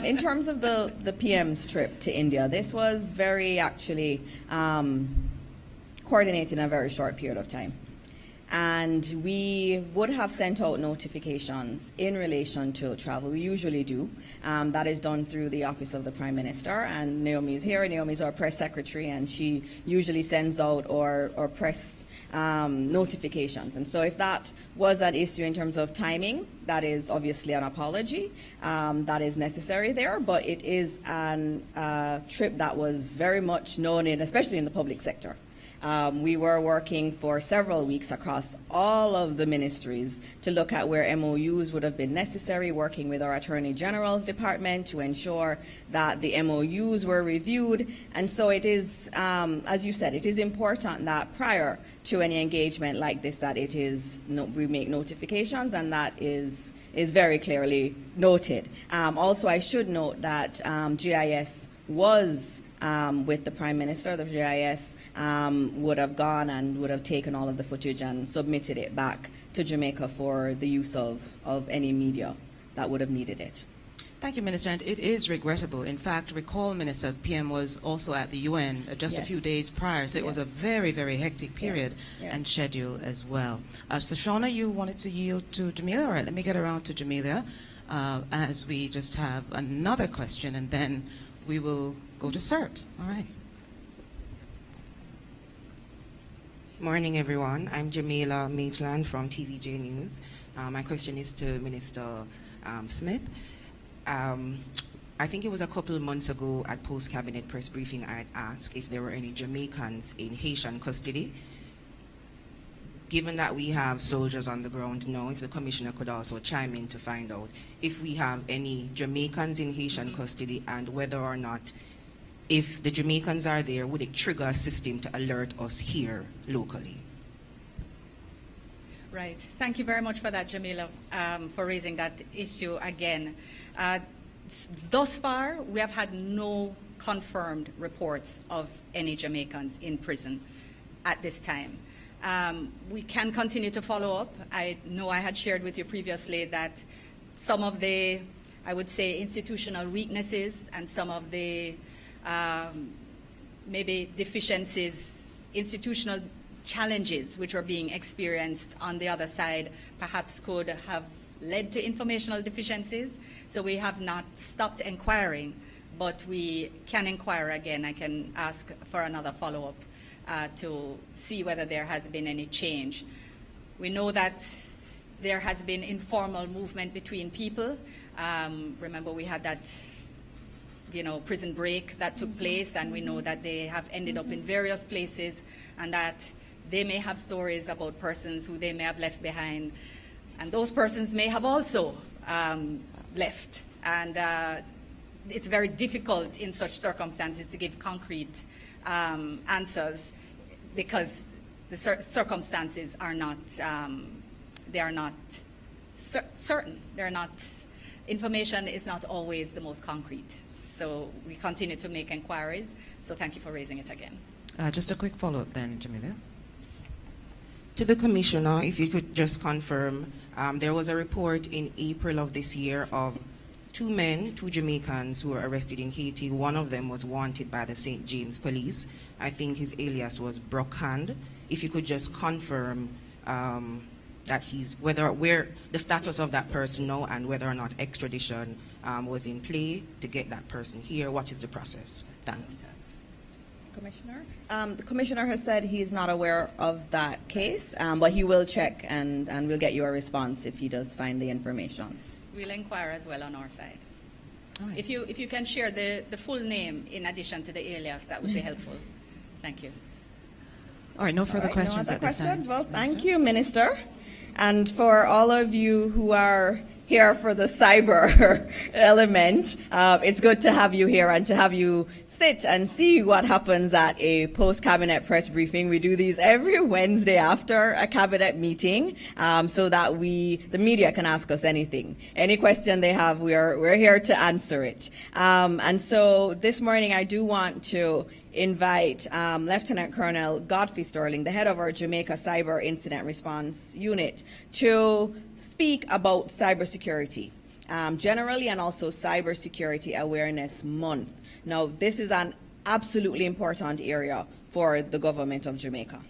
In terms of the PM's trip to India, this was very actually coordinated in a very short period of time. And we would have sent out notifications in relation to travel. We usually do. That is done through the Office of the Prime Minister. And Naomi is here. Naomi is our press secretary, and she usually sends out our press notifications. And so if that was an issue in terms of timing, that is obviously an apology. That is necessary there. But it is a trip that was very much known in, especially in the public sector. We were working for several weeks across all of the ministries to look at where MOUs would have been necessary, working with our Attorney General's department to ensure that the MOUs were reviewed. And so it is, as you said, it is important that prior to any engagement like this, that it is we make notifications, and that is very clearly noted. Also, I should note that GIS was with the Prime Minister. The GIS would have gone and would have taken all of the footage and submitted it back to Jamaica for the use of any media that would have needed it. Thank you, Minister. And it is regrettable. In fact, recall, Minister, PM was also at the UN just a few days prior, so it was a very, very hectic period and schedule as well. So, Shauna, you wanted to yield to Jamelia? All right, let me get around to Jamelia as we just have another question, and then we will go to CERT. All right. Morning, everyone. I'm Jamila Maitland from TVJ News. My question is to Minister Smith. I think it was a couple of months ago at post-cabinet press briefing, I had asked if there were any Jamaicans in Haitian custody. Given that we have soldiers on the ground now, if the commissioner could also chime in to find out if we have any Jamaicans in Haitian custody, and whether or not, if the Jamaicans are there, would it trigger a system to alert us here locally? Right. Thank you very much for that, Jamila, for raising that issue again. Thus far, we have had no confirmed reports of any Jamaicans in prison at this time. We can continue to follow up. I know I had shared with you previously that some of the, I would say, institutional weaknesses and some of the maybe deficiencies, institutional challenges which are being experienced on the other side perhaps could have led to informational deficiencies. So we have not stopped inquiring, but we can inquire again. I can ask for another follow-up to see whether there has been any change. We know that there has been informal movement between people. Remember, we had that prison break that took place, and we know that they have ended up in various places, and that they may have stories about persons who they may have left behind, and those persons may have also left. And it's very difficult in such circumstances to give concrete answers, because the circumstances are not, they are not certain. They're not, information is not always the most concrete. So we continue to make inquiries. So thank you for raising it again. Just a quick follow-up then, Jamila. To the Commissioner, if you could just confirm, there was a report in April of this year of two Jamaicans who were arrested in Haiti. One of them was wanted by the St. James Police. I think his alias was Brookhand. If you could just confirm that where the status of that person now, and whether or not extradition was in play to get that person here. What is the process? Thanks. Commissioner? The Commissioner has said he's not aware of that case, but he will check, and we'll get you a response if he does find the information. We'll inquire as well on our side. Right. If you can share the full name in addition to the alias, that would be helpful. Thank you. All right, no further questions no other at this questions? time. Well, thank you, Minister. And for all of you who are here for the cyber element, it's good to have you here and to have you sit and see what happens at a post-cabinet press briefing. We do these every Wednesday after a cabinet meeting, so that the media can ask us anything. Any question they have, we're here to answer it. And so this morning I do want to invite Lieutenant Colonel Godfrey Sterling, the head of our Jamaica Cyber Incident Response Unit, to speak about cybersecurity generally, and also Cybersecurity Awareness Month. Now, this is an absolutely important area for the government of Jamaica,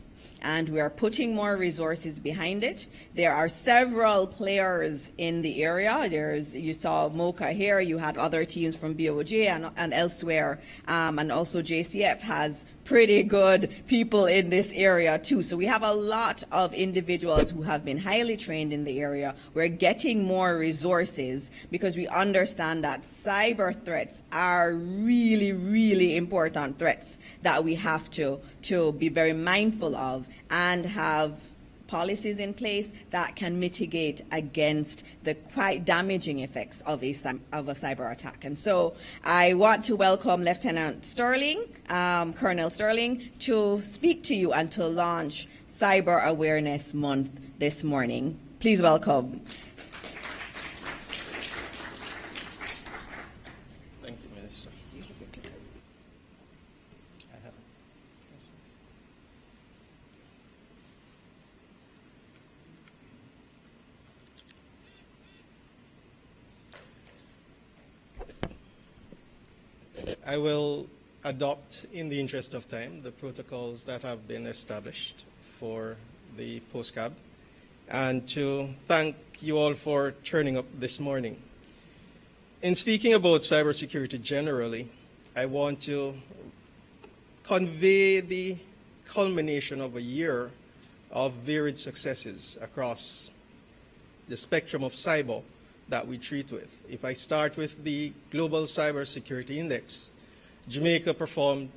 and we are putting more resources behind it. There are several players in the area. You saw MOCA here, you had other teams from BOJ and elsewhere, and also JCF has pretty good people in this area too. So we have a lot of individuals who have been highly trained in the area. We're getting more resources because we understand that cyber threats are really, really important threats that we have to be very mindful of and have policies in place that can mitigate against the quite damaging effects of a cyber attack. And so I want to welcome Lieutenant Sterling, Colonel Sterling, to speak to you and to launch Cyber Awareness Month this morning. Please welcome. Thank you, Minister. I will adopt, in the interest of time, the protocols that have been established for the postcab, and to thank you all for turning up this morning. In speaking about cybersecurity generally, I want to convey the culmination of a year of varied successes across the spectrum of cyber that we treat with. If I start with the Global Cybersecurity Index, Jamaica performed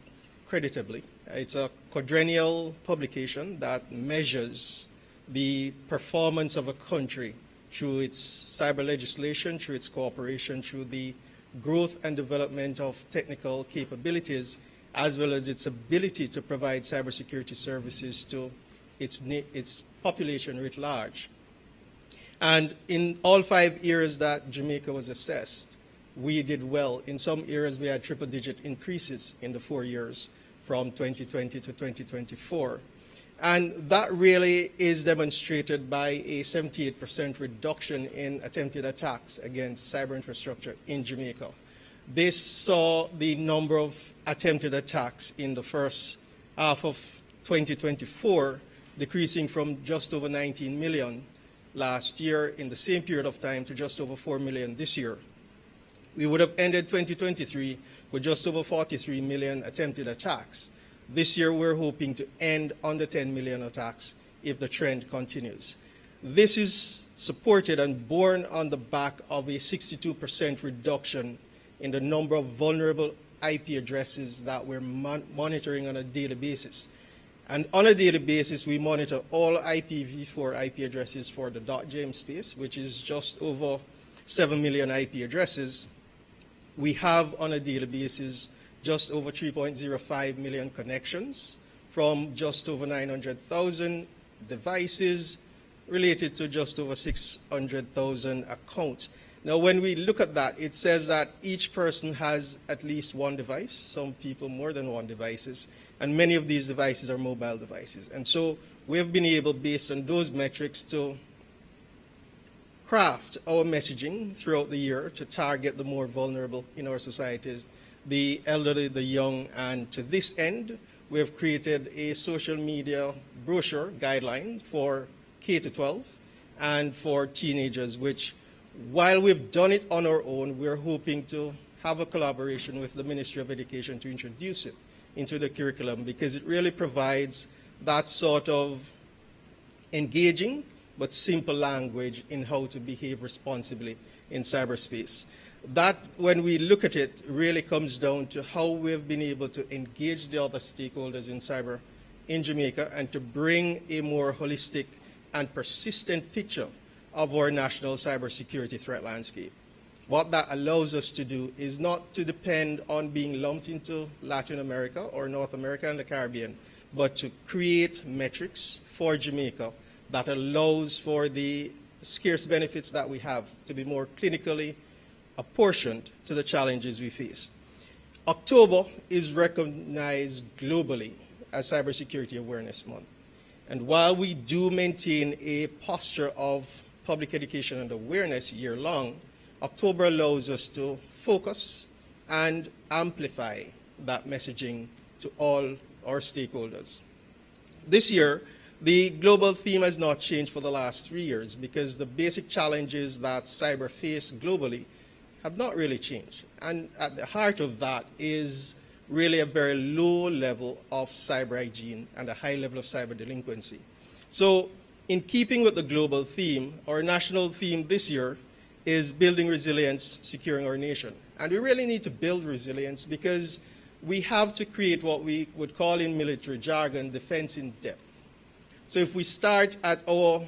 creditably. It's a quadrennial publication that measures the performance of a country through its cyber legislation, through its cooperation, through the growth and development of technical capabilities, as well as its ability to provide cybersecurity services to its population writ large. And in all 5 years that Jamaica was assessed, we did well. In some areas, we had triple-digit increases in the 4 years from 2020 to 2024. And that really is demonstrated by a 78% reduction in attempted attacks against cyber infrastructure in Jamaica. This saw the number of attempted attacks in the first half of 2024 decreasing from just over 19 million last year in the same period of time to just over 4 million this year. We would have ended 2023 with just over 43 million attempted attacks. This year, we're hoping to end under 10 million attacks if the trend continues. This is supported and borne on the back of a 62% reduction in the number of vulnerable IP addresses that we're monitoring on a daily basis. And on a daily basis, we monitor all IPv4 IP addresses for the .jm space, which is just over 7 million IP addresses. We have on a daily basis just over 3.05 million connections from just over 900,000 devices related to just over 600,000 accounts. Now, when we look at that, it says that each person has at least one device, some people more than one devices, and many of these devices are mobile devices. And so we have been able, based on those metrics, to craft our messaging throughout the year to target the more vulnerable in our societies, the elderly, the young, and to this end, we have created a social media brochure guideline for K-12 and for teenagers, which, while we've done it on our own, we're hoping to have a collaboration with the Ministry of Education to introduce it into the curriculum, because it really provides that sort of engaging but simple language in how to behave responsibly in cyberspace. That, when we look at it, really comes down to how we've been able to engage the other stakeholders in cyber in Jamaica and to bring a more holistic and persistent picture of our national cybersecurity threat landscape. What that allows us to do is not to depend on being lumped into Latin America or North America and the Caribbean, but to create metrics for Jamaica that allows for the scarce benefits that we have to be more clinically apportioned to the challenges we face. October is recognized globally as Cybersecurity Awareness Month. And while we do maintain a posture of public education and awareness year-long, October allows us to focus and amplify that messaging to all our stakeholders. This year, the global theme has not changed for the last 3 years because the basic challenges that cyber face globally have not really changed. And at the heart of that is really a very low level of cyber hygiene and a high level of cyber delinquency. So in keeping with the global theme, our national theme this year is building resilience, securing our nation. And we really need to build resilience because we have to create what we would call in military jargon defense in depth. So if we start at our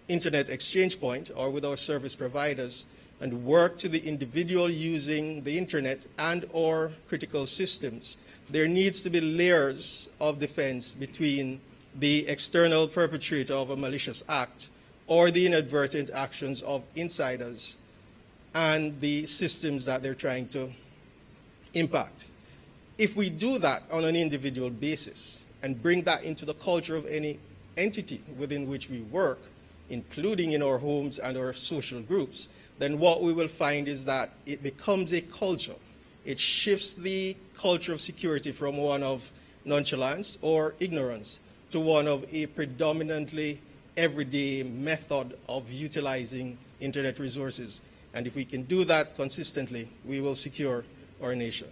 internet exchange point or with our service providers and work to the individual using the internet and or critical systems, there needs to be layers of defense between the external perpetrator of a malicious act or the inadvertent actions of insiders and the systems that they're trying to impact. If we do that on an individual basis and bring that into the culture of any entity within which we work, including in our homes and our social groups, then what we will find is that it becomes a culture. It shifts the culture of security from one of nonchalance or ignorance to one of a predominantly everyday method of utilizing internet resources. And if we can do that consistently, we will secure our nation.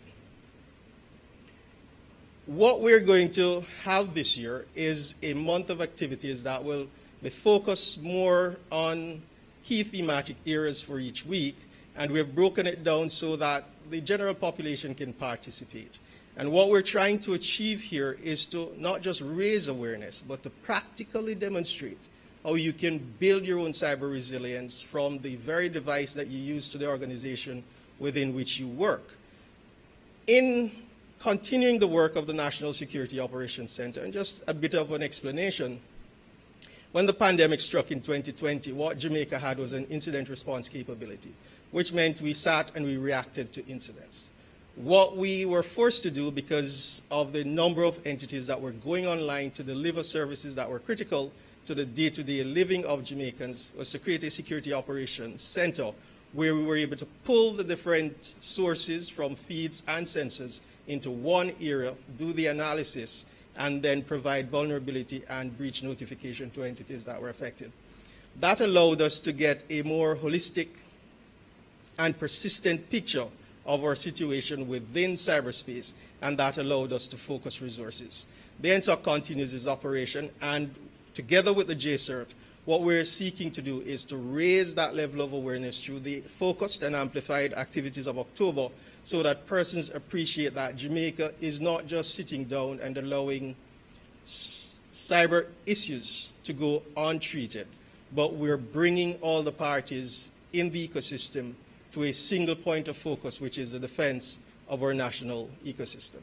what we're going to have this year is a month of activities that will be focused more on key thematic areas for each week, and we've broken it down so that the general population can participate. And what we're trying to achieve here is to not just raise awareness, but to practically demonstrate how you can build your own cyber resilience from the very device that you use to the organization within which you work. In continuing the work of the National Security Operations Center, and just a bit of an explanation, when the pandemic struck in 2020, what Jamaica had was an incident response capability, which meant we sat and we reacted to incidents. What we were forced to do, because of the number of entities that were going online to deliver services that were critical to the day-to-day living of Jamaicans, was to create a security operations center where we were able to pull the different sources from feeds and sensors into one area, do the analysis, and then provide vulnerability and breach notification to entities that were affected. That allowed us to get a more holistic and persistent picture of our situation within cyberspace, and that allowed us to focus resources. The NSOC continues its operation, and together with the JCERT, what we're seeking to do is to raise that level of awareness through the focused and amplified activities of October, so that persons appreciate that Jamaica is not just sitting down and allowing cyber issues to go untreated, but we're bringing all the parties in the ecosystem to a single point of focus, which is the defense of our national ecosystem.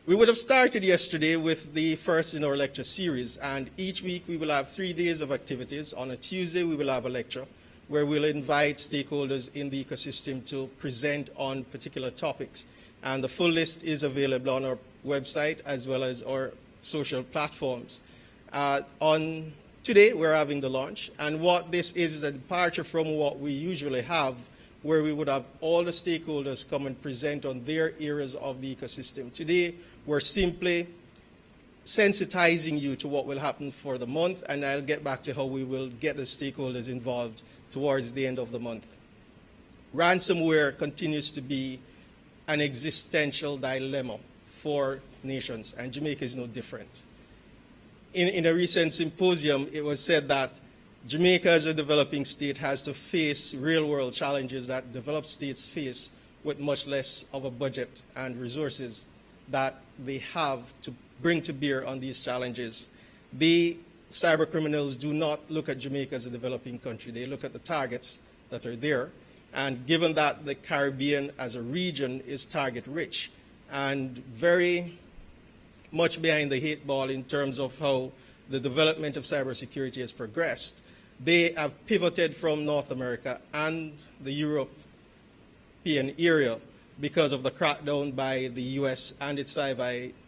We would have started yesterday with the first in our lecture series, and each week we will have 3 days of activities. On a Tuesday, we will have a lecture where we'll invite stakeholders in the ecosystem to present on particular topics. And the full list is available on our website as well as our social platforms. On today, we're having the launch, and what this is a departure from what we usually have, where we would have all the stakeholders come and present on their areas of the ecosystem. Today, we're simply sensitizing you to what will happen for the month, and I'll get back to how we will get the stakeholders involved towards the end of the month. Ransomware continues to be an existential dilemma for nations, and Jamaica is no different. In a recent symposium, it was said that Jamaica as a developing state has to face real-world challenges that developed states face with much less of a budget and resources that they have to bring to bear on these challenges. The cyber criminals do not look at Jamaica as a developing country. They look at the targets that are there. And given that the Caribbean as a region is target-rich and very much behind the 8 ball in terms of how the development of cybersecurity has progressed, they have pivoted from North America and the European area because of the crackdown by the US and its Five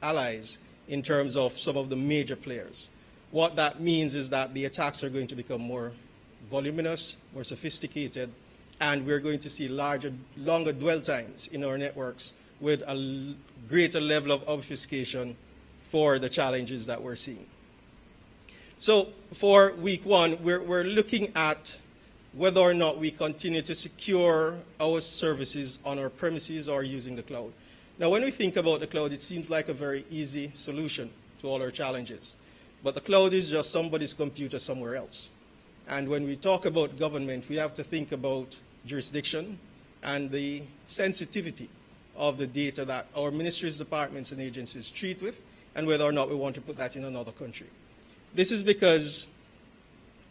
Allies in terms of some of the major players. What that means is that the attacks are going to become more voluminous, more sophisticated, and we're going to see longer dwell times in our networks with a greater level of obfuscation for the challenges that we're seeing. So for week one, we're looking at whether or not we continue to secure our services on our premises or using the cloud. Now, when we think about the cloud, it seems like a very easy solution to all our challenges. But the cloud is just somebody's computer somewhere else. And when we talk about government, we have to think about jurisdiction and the sensitivity of the data that our ministries, departments, and agencies treat with, and whether or not we want to put that in another country. This is because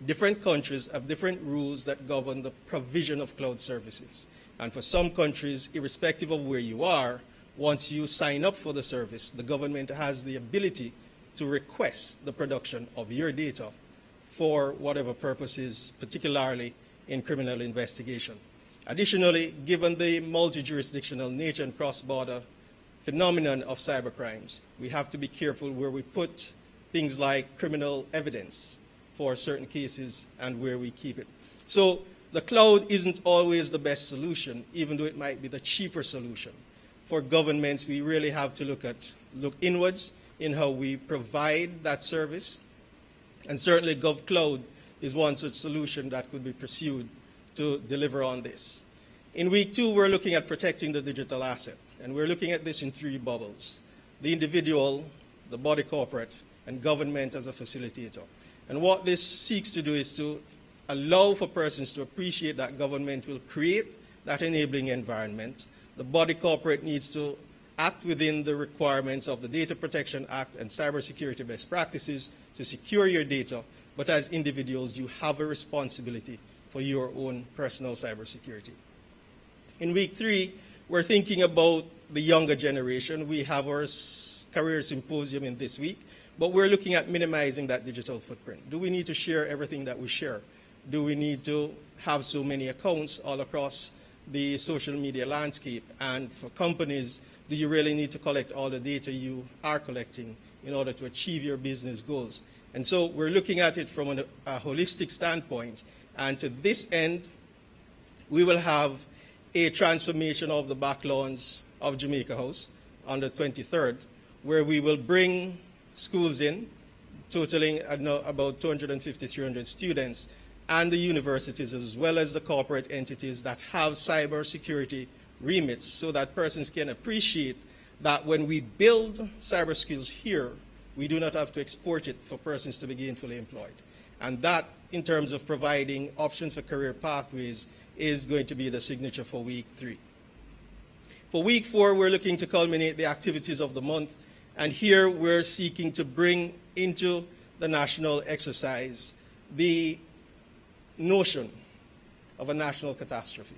different countries have different rules that govern the provision of cloud services. And for some countries, irrespective of where you are, once you sign up for the service, the government has the ability to request the production of your data for whatever purposes, particularly in criminal investigation. Additionally, given the multi-jurisdictional nature and cross-border phenomenon of cybercrimes, we have to be careful where we put things like criminal evidence for certain cases and where we keep it. So the cloud isn't always the best solution, even though it might be the cheaper solution. For governments, we really have to look inwards in how we provide that service. And certainly GovCloud is one such solution that could be pursued to deliver on this. In week two, we're looking at protecting the digital asset. And we're looking at this in three bubbles: the individual, the body corporate, and government as a facilitator. And what this seeks to do is to allow for persons to appreciate that government will create that enabling environment. The body corporate needs to act within the requirements of the Data Protection Act and cybersecurity best practices to secure your data, but as individuals, you have a responsibility for your own personal cybersecurity. In week 3, we're thinking about the younger generation. We have our career symposium in this week, but we're looking at minimizing that digital footprint. Do we need to share everything that we share? Do we need to have so many accounts all across the social media landscape? And for companies, do you really need to collect all the data you are collecting in order to achieve your business goals? And so we're looking at it from a holistic standpoint. And to this end, we will have a transformation of the back lawns of Jamaica House on the 23rd, where we will bring schools in, totaling about 250, 300 students, and the universities, as well as the corporate entities that have cybersecurity remits, so that persons can appreciate that when we build cyber skills here, we do not have to export it for persons to be gainfully employed. And that, in terms of providing options for career pathways, is going to be the signature for week 3. For week 4, we're looking to culminate the activities of the month, and here we're seeking to bring into the national exercise the notion of a national catastrophe,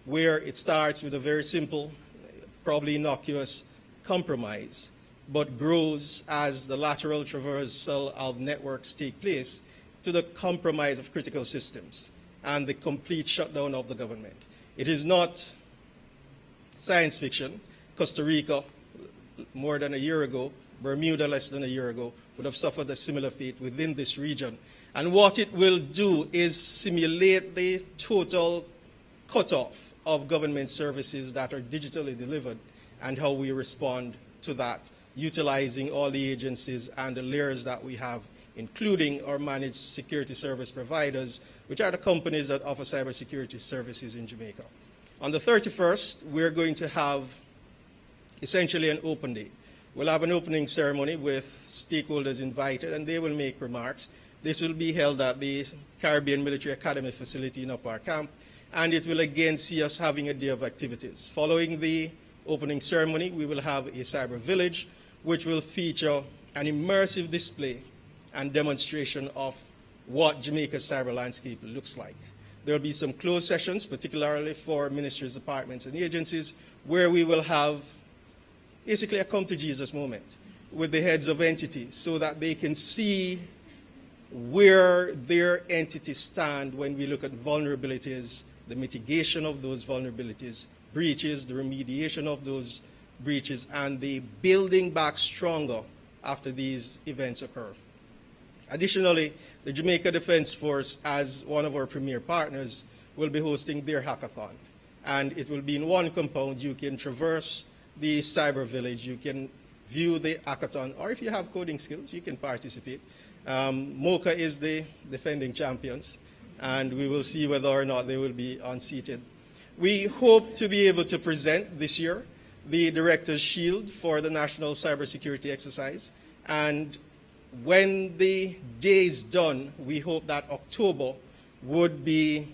where it starts with a very simple, probably innocuous compromise, but grows as the lateral traversal of networks take place to the compromise of critical systems and the complete shutdown of the government. It is not science fiction. Costa Rica, more than a year ago, Bermuda less than a year ago, would have suffered a similar fate within this region. And what it will do is simulate the total cutoff of government services that are digitally delivered and how we respond to that, utilizing all the agencies and the layers that we have, including our managed security service providers, which are the companies that offer cybersecurity services in Jamaica. On the 31st, we're going to have essentially an open day. We'll have an opening ceremony with stakeholders invited, and they will make remarks. This will be held at the Caribbean Military Academy facility in Upper Camp, and it will again see us having a day of activities. Following the opening ceremony, we will have a cyber village, which will feature an immersive display and demonstration of what Jamaica's cyber landscape looks like. There will be some closed sessions, particularly for ministries, departments, and agencies, where we will have basically a come to Jesus moment with the heads of entities so that they can see where their entities stand when we look at vulnerabilities, the mitigation of those vulnerabilities, breaches, the remediation of those breaches, and the building back stronger after these events occur. Additionally, the Jamaica Defense Force, as one of our premier partners, will be hosting their hackathon. And it will be in one compound. You can traverse the cyber village, you can view the hackathon, or if you have coding skills, you can participate. MOCA is the defending champions, and we will see whether or not they will be unseated. We hope to be able to present this year the Director's Shield for the National Cybersecurity Exercise, and when the day is done, we hope that October would be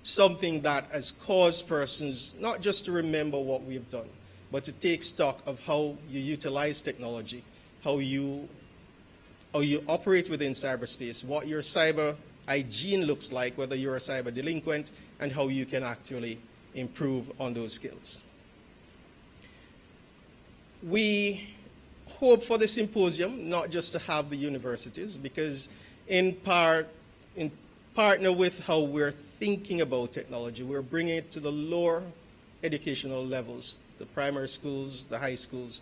something that has caused persons not just to remember what we've done, but to take stock of how you utilize technology, how you operate within cyberspace, what your cyber hygiene looks like, whether you're a cyber delinquent, and how you can actually improve on those skills. We hope for the symposium not just to have the universities, because in partner with how we're thinking about technology, we're bringing it to the lower educational levels, the primary schools, the high schools.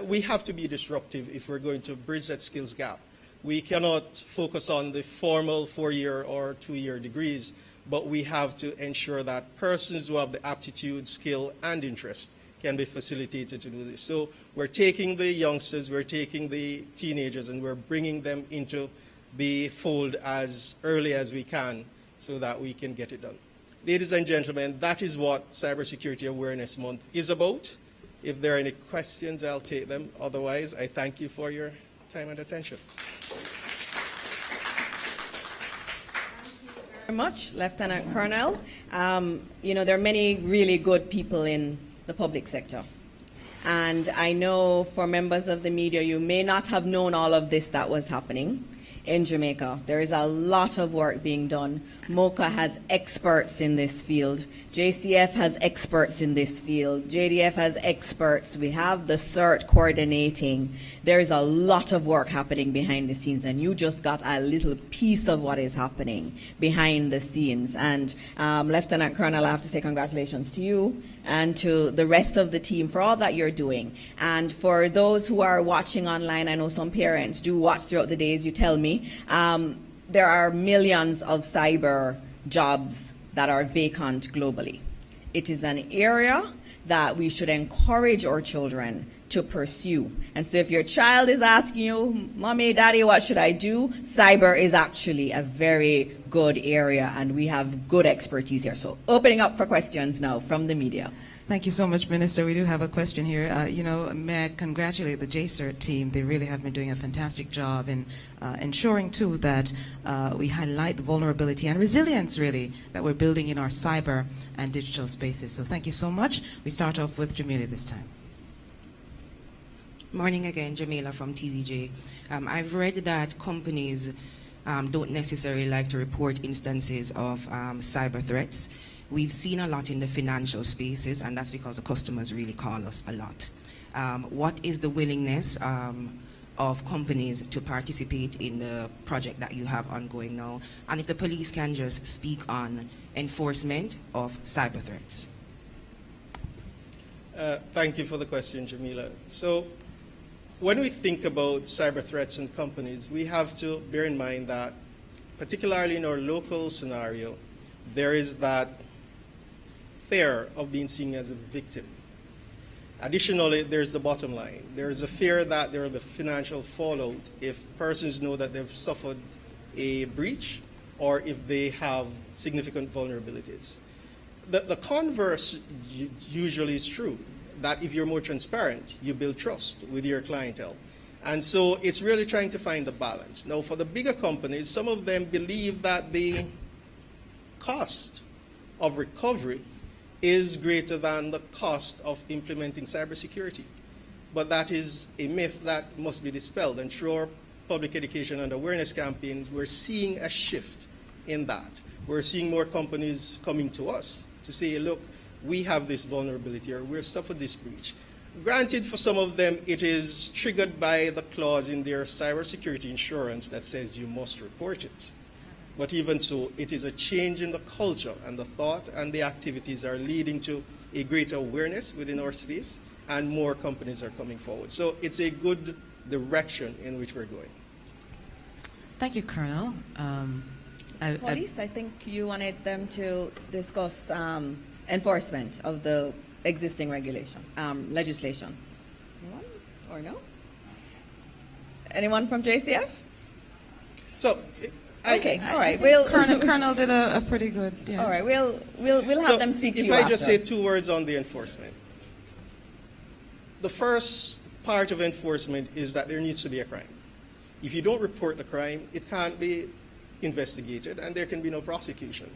We have to be disruptive if we're going to bridge that skills gap. We cannot focus on the formal 4-year or 2-year degrees, but we have to ensure that persons who have the aptitude, skill, and interest can be facilitated to do this. So we're taking the youngsters, we're taking the teenagers, and we're bringing them into the fold as early as we can so that we can get it done. ladies and gentlemen, that is what Cybersecurity Awareness Month is about. If there are any questions, I'll take them. Otherwise, I thank you for your time and attention. Very much, Lieutenant Colonel. You know, there are many really good people in the public sector. And I know for members of the media, you may not have known all of this that was happening in Jamaica. There is a lot of work being done. MOCA has experts in this field. JCF has experts in this field. JDF has experts. We have the CERT coordinating. There is a lot of work happening behind the scenes, and you just got a little piece of what is happening behind the scenes. And Lieutenant Colonel, I have to say congratulations to you and to the rest of the team for all that you're doing. And for those who are watching online, I know some parents do watch throughout the days, you tell me, there are millions of cyber jobs that are vacant globally. It is an area that we should encourage our children to pursue. And so if your child is asking you, Mommy, Daddy, what should I do? Cyber is actually a very good area, and we have good expertise here. So opening up for questions now from the media. Thank you so much, Minister. We do have a question here. You know, may I congratulate the JCERT team. They really have been doing a fantastic job in ensuring, too, that we highlight the vulnerability and resilience, really, that we're building in our cyber and digital spaces. So thank you so much. We start off with Jamila this time. Morning again, Jamila from TVJ. I've read that companies don't necessarily like to report instances of cyber threats. We've seen a lot in the financial spaces, and that's because the customers really call us a lot. What is the willingness of companies to participate in the project that you have ongoing now? And if the police can just speak on enforcement of cyber threats. Thank you for the question, Jamila. So when we think about cyber threats in companies, we have to bear in mind that, particularly in our local scenario, there is that fear of being seen as a victim. Additionally, there's the bottom line. There's a fear that there will be financial fallout if persons know that they've suffered a breach or if they have significant vulnerabilities. The converse usually is true, that if you're more transparent, you build trust with your clientele. And so it's really trying to find a balance. Now, for the bigger companies, some of them believe that the cost of recovery is greater than the cost of implementing cybersecurity. But that is a myth that must be dispelled. And through our public education and awareness campaigns, we're seeing a shift in that. We're seeing more companies coming to us to say, look, we have this vulnerability or we've suffered this breach. Granted, for some of them, it is triggered by the clause in their cybersecurity insurance that says you must report it. But even so, it is a change in the culture, and the thought and the activities are leading to a greater awareness within our space, and more companies are coming forward. So it's a good direction in which we're going. Thank you, Colonel. Police, I think you wanted them to discuss enforcement of the existing regulation, legislation. Anyone or no? Anyone from JCF? So. Okay, all right. Colonel did a pretty good. Yeah. All right, we'll have them speak to you If I after. just say 2 words on the enforcement. The first part of enforcement is that there needs to be a crime. If you don't report the crime, it can't be investigated, and there can be no prosecution.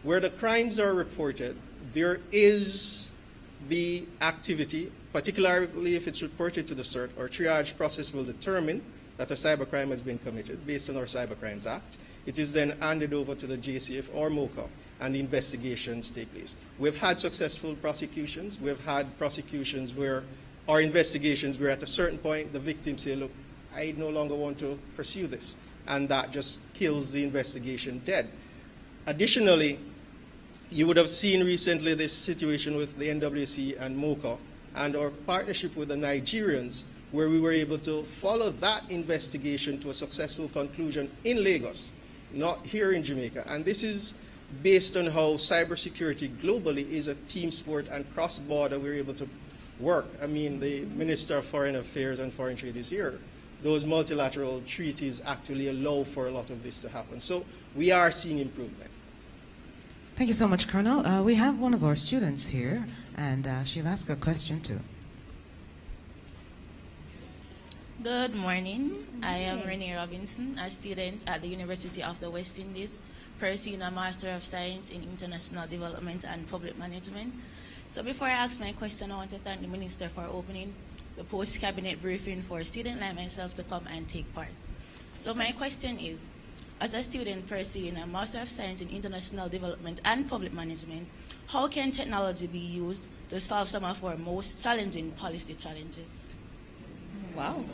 Where the crimes are reported, there is the activity, particularly if it's reported to the CERT, or triage process will determine that a cybercrime has been committed based on our Cybercrimes Act. It is then handed over to the JCF or MOCA, and the investigations take place. We've had successful prosecutions. We've had prosecutions where our investigations where at a certain point the victims say, look, I no longer want to pursue this, and that just kills the investigation dead. Additionally, you would have seen recently this situation with the NWC and MOCA and our partnership with the Nigerians, where we were able to follow that investigation to a successful conclusion in Lagos, not here in Jamaica. And this is based on how cybersecurity globally is a team sport, and cross-border we're able to work. I mean, the Minister of Foreign Affairs and Foreign Trade is here. Those multilateral treaties actually allow for a lot of this to happen. So we are seeing improvement. Thank you so much, Colonel. We have one of our students here, and she'll ask a question too. Good morning. I am Renee Robinson, a student at the University of the West Indies, pursuing a Master of Science in International Development and Public Management. So before I ask my question, I want to thank the Minister for opening the post-cabinet briefing for a student like myself to come and take part. So my question is, as a student pursuing a Master of Science in International Development and Public Management, how can technology be used to solve some of our most challenging policy challenges? Wow.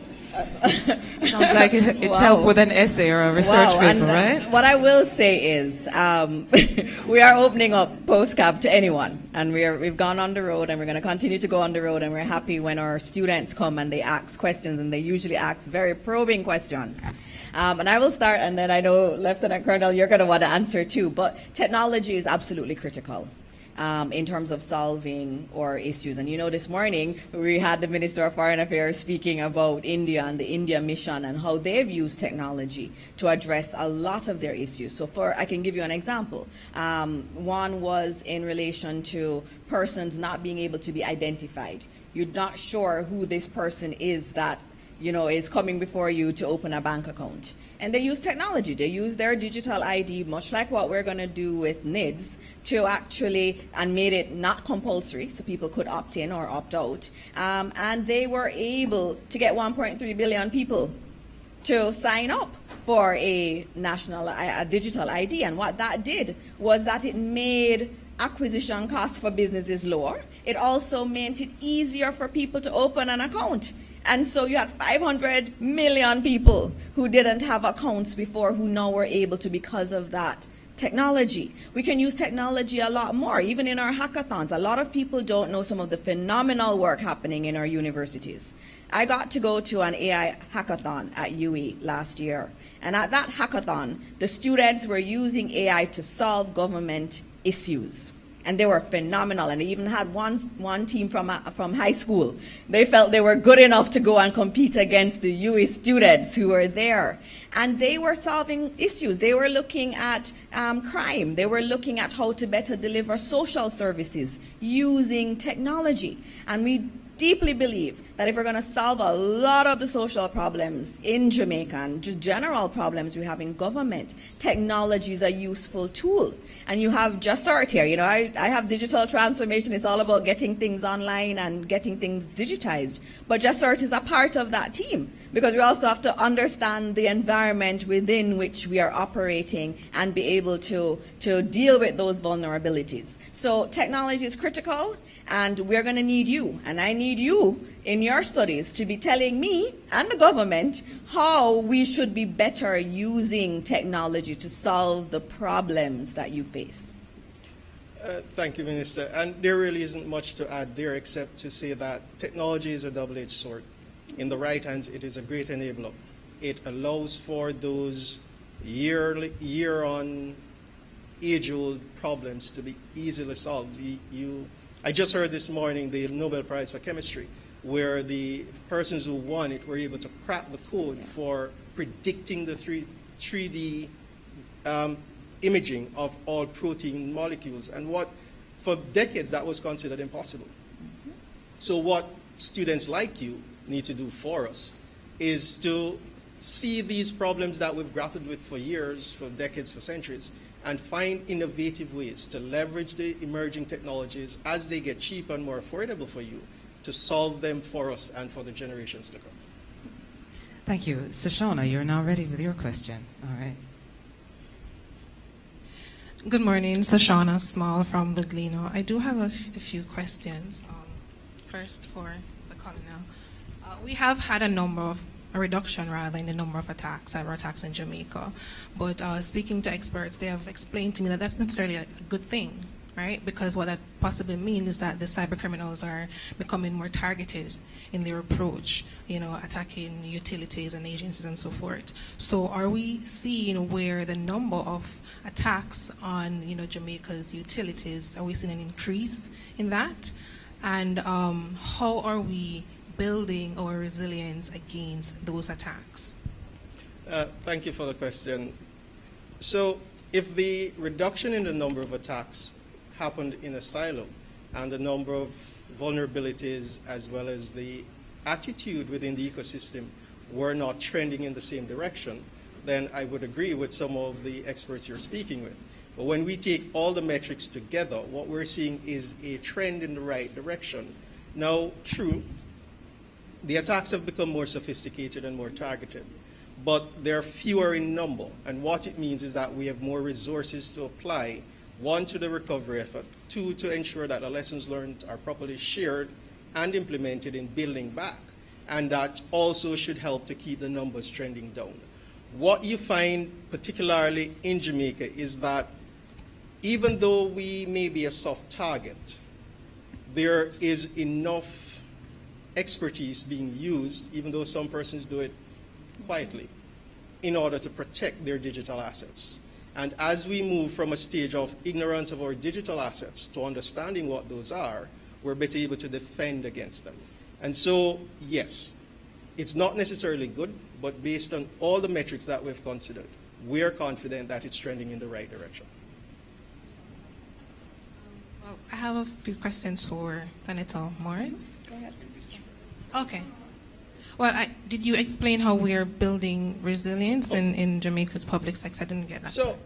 Sounds like it's help with an essay or a research paper, right? What I will say is we are opening up PostCab to anyone, and we've gone on the road, and we're going to continue to go on the road, and we're happy when our students come and they ask questions, and they usually ask very probing questions. And I will start, and then I know, Lieutenant Colonel, you're going to want to answer too, but technology is absolutely critical in terms of solving our issues. And you know, this morning we had the Minister of Foreign Affairs speaking about India and the India mission and how they've used technology to address a lot of their issues. So I can give you an example. One was in relation to persons not being able to be identified. You're not sure who this person is that is coming before you to open a bank account. And they use technology. They use their digital ID, much like what we're going to do with NIDS, to actually, and made it not compulsory, so people could opt in or opt out. And they were able to get 1.3 billion people to sign up for a digital ID. And what that did was that it made acquisition costs for businesses lower. It also made it easier for people to open an account. And so you had 500 million people who didn't have accounts before who now were able to because of that technology. We can use technology a lot more, even in our hackathons. A lot of people don't know some of the phenomenal work happening in our universities. I got to go to an AI hackathon at UE last year. And at that hackathon, the students were using AI to solve government issues. And they were phenomenal, and they even had one team from high school. They felt they were good enough to go and compete against the UE students who were there. And they were solving issues. They were looking at crime. They were looking at how to better deliver social services using technology. And we deeply believe that if we're going to solve a lot of the social problems in Jamaica and just general problems we have in government, technology is a useful tool. And you have JustCert here. You know, I have digital transformation. It's all about getting things online and getting things digitized. But JustCert is a part of that team, because we also have to understand the environment within which we are operating and be able to deal with those vulnerabilities. So technology is critical. And we're going to need you, and I need you in your studies to be telling me and the government how we should be better using technology to solve the problems that you face. Thank you, Minister. And there really isn't much to add there except to say that technology is a double-edged sword. In the right hands, it is a great enabler. It allows for those year-on, age-old problems to be easily solved. I just heard this morning the Nobel Prize for Chemistry, where the persons who won it were able to crack the code for predicting the 3D imaging of all protein molecules. And for decades, that was considered impossible. So what students like you need to do for us is to see these problems that we've grappled with for years, for decades, for centuries, and find innovative ways to leverage the emerging technologies as they get cheaper and more affordable for you to solve them for us and for the generations to come. Thank you. Sashona, you're now ready with your question. All right. Good morning, Sashona Small from the Gleno. I do have a few questions. First for the Colonel. We have had a reduction rather in the number of cyber attacks in Jamaica. But speaking to experts, they have explained to me that that's necessarily a good thing, right? Because what that possibly means is that the cyber criminals are becoming more targeted in their approach, attacking utilities and agencies and so forth. So are we seeing where the number of attacks on, Jamaica's utilities, are we seeing an increase in that? And how are we building our resilience against those attacks? Thank you for the question. So if the reduction in the number of attacks happened in a silo and the number of vulnerabilities as well as the attitude within the ecosystem were not trending in the same direction, then I would agree with some of the experts you're speaking with. But when we take all the metrics together, what we're seeing is a trend in the right direction. Now, true, the attacks have become more sophisticated and more targeted, but they're fewer in number. And what it means is that we have more resources to apply, one, to the recovery effort, two, to ensure that the lessons learned are properly shared and implemented in building back. And that also should help to keep the numbers trending down. What you find, particularly in Jamaica, is that even though we may be a soft target, there is enough expertise being used, even though some persons do it quietly, in order to protect their digital assets. And as we move from a stage of ignorance of our digital assets to understanding what those are, we're better able to defend against them. And so, yes, it's not necessarily good, but based on all the metrics that we've considered, we are confident that it's trending in the right direction. Well, I have a few questions for Senator Morris. Go ahead. Okay. Well, did you explain how we are building resilience in Jamaica's public sector? I didn't get that. So,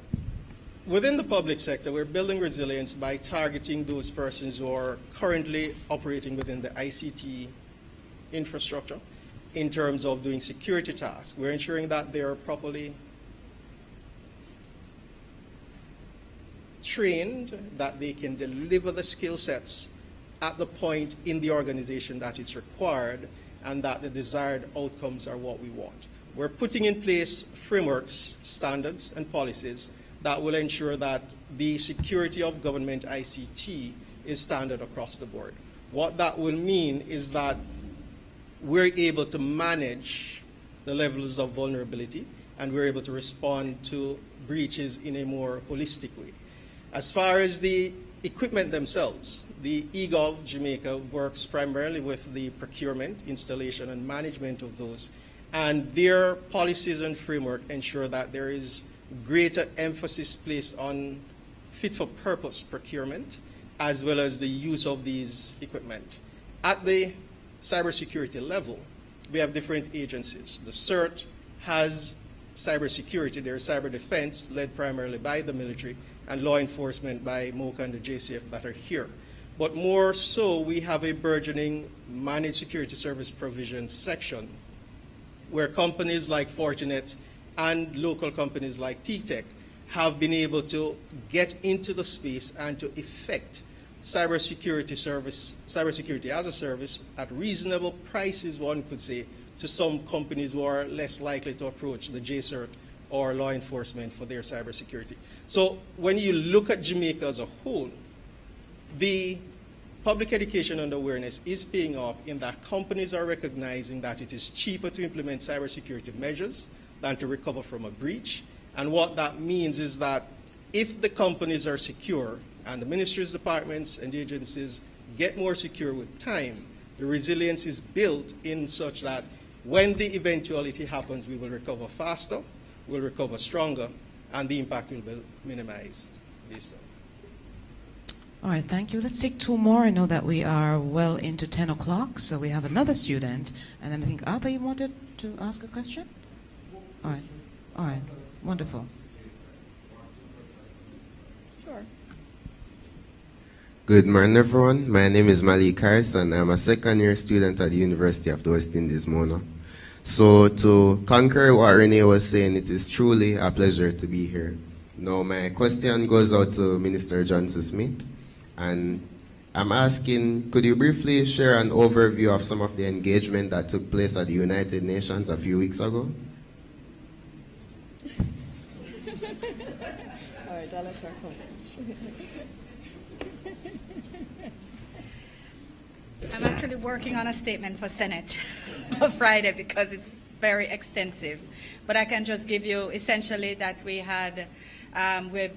within the public sector, we're building resilience by targeting those persons who are currently operating within the ICT infrastructure in terms of doing security tasks. We're ensuring that they are properly trained, that they can deliver the skill sets at the point in the organization that it's required, and that the desired outcomes are what we want. We're putting in place frameworks, standards, and policies that will ensure that the security of government ICT is standard across the board. What that will mean is that we're able to manage the levels of vulnerability, and we're able to respond to breaches in a more holistic way. As far as the equipment themselves, the eGov Jamaica works primarily with the procurement, installation, and management of those, and their policies and framework ensure that there is greater emphasis placed on fit-for-purpose procurement, as well as the use of these equipment. At the cybersecurity level, we have different agencies. The CERT has cybersecurity, there's cyber defense, led primarily by the military, and law enforcement by MOCA and the JCF that are here. But more so, we have a burgeoning managed security service provision section where companies like Fortinet and local companies like T-Tech have been able to get into the space and to effect cybersecurity as a service at reasonable prices, one could say, to some companies who are less likely to approach the JCERT or law enforcement for their cybersecurity. So when you look at Jamaica as a whole, the public education and awareness is paying off in that companies are recognizing that it is cheaper to implement cybersecurity measures than to recover from a breach. And what that means is that if the companies are secure and the ministries, departments, and agencies get more secure with time, the resilience is built in such that when the eventuality happens, we will recover faster, we'll recover stronger, and the impact will be minimized. All right, thank you. Let's take two more. I know that we are well into 10 o'clock, so we have another student. And then I think, Arthur, you wanted to ask a question? All right, wonderful. Sure. Good morning, everyone. My name is Malik Harrison. I'm a second-year student at the University of the West Indies, Mona. So to concur what Renee was saying, it is truly a pleasure to be here. Now, my question goes out to Minister Johnson Smith, and I'm asking, could you briefly share an overview of some of the engagement that took place at the United Nations a few weeks ago? All right, I'll let her come. I'm actually working on a statement for Senate for Friday because it's very extensive. But I can just give you essentially that we had with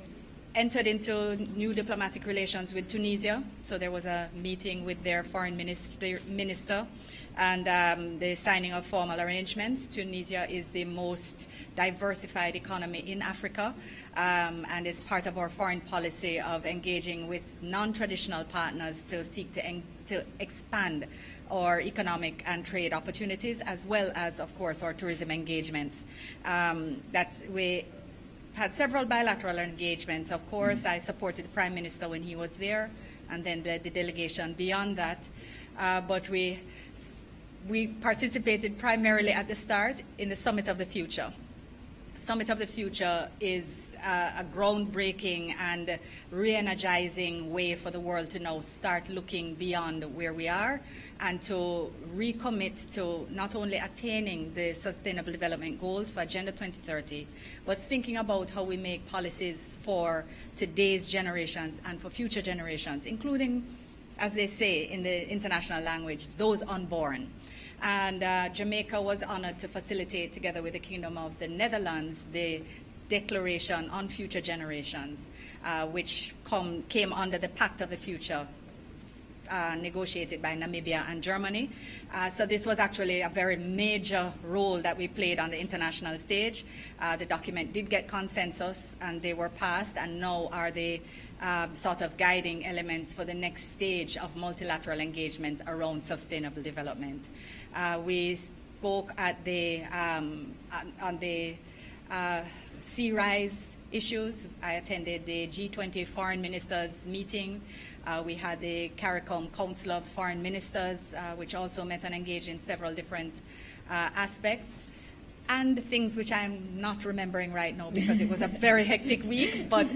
entered into new diplomatic relations with Tunisia. So there was a meeting with their foreign minister and the signing of formal arrangements. Tunisia is the most diversified economy in Africa and is part of our foreign policy of engaging with non-traditional partners to seek to expand our economic and trade opportunities, as well as, of course, our tourism engagements. We had several bilateral engagements. Of course, I supported the Prime Minister when he was there, and then the delegation beyond that. But we participated primarily at the start in the Summit of the Future. Summit of the Future is a groundbreaking and re-energizing way for the world to now start looking beyond where we are and to recommit to not only attaining the Sustainable Development Goals for Agenda 2030, but thinking about how we make policies for today's generations and for future generations, including, as they say in the international language, those unborn. And Jamaica was honored to facilitate, together with the Kingdom of the Netherlands, the Declaration on Future Generations, which came under the Pact of the Future, negotiated by Namibia and Germany. So this was actually a very major role that we played on the international stage. The document did get consensus, and they were passed, and now are the sort of guiding elements for the next stage of multilateral engagement around sustainable development. We spoke at on the sea rise issues. I attended the G20 foreign ministers meeting. We had the CARICOM Council of Foreign Ministers, which also met and engaged in several different aspects. And things which I'm not remembering right now because it was a very hectic week. But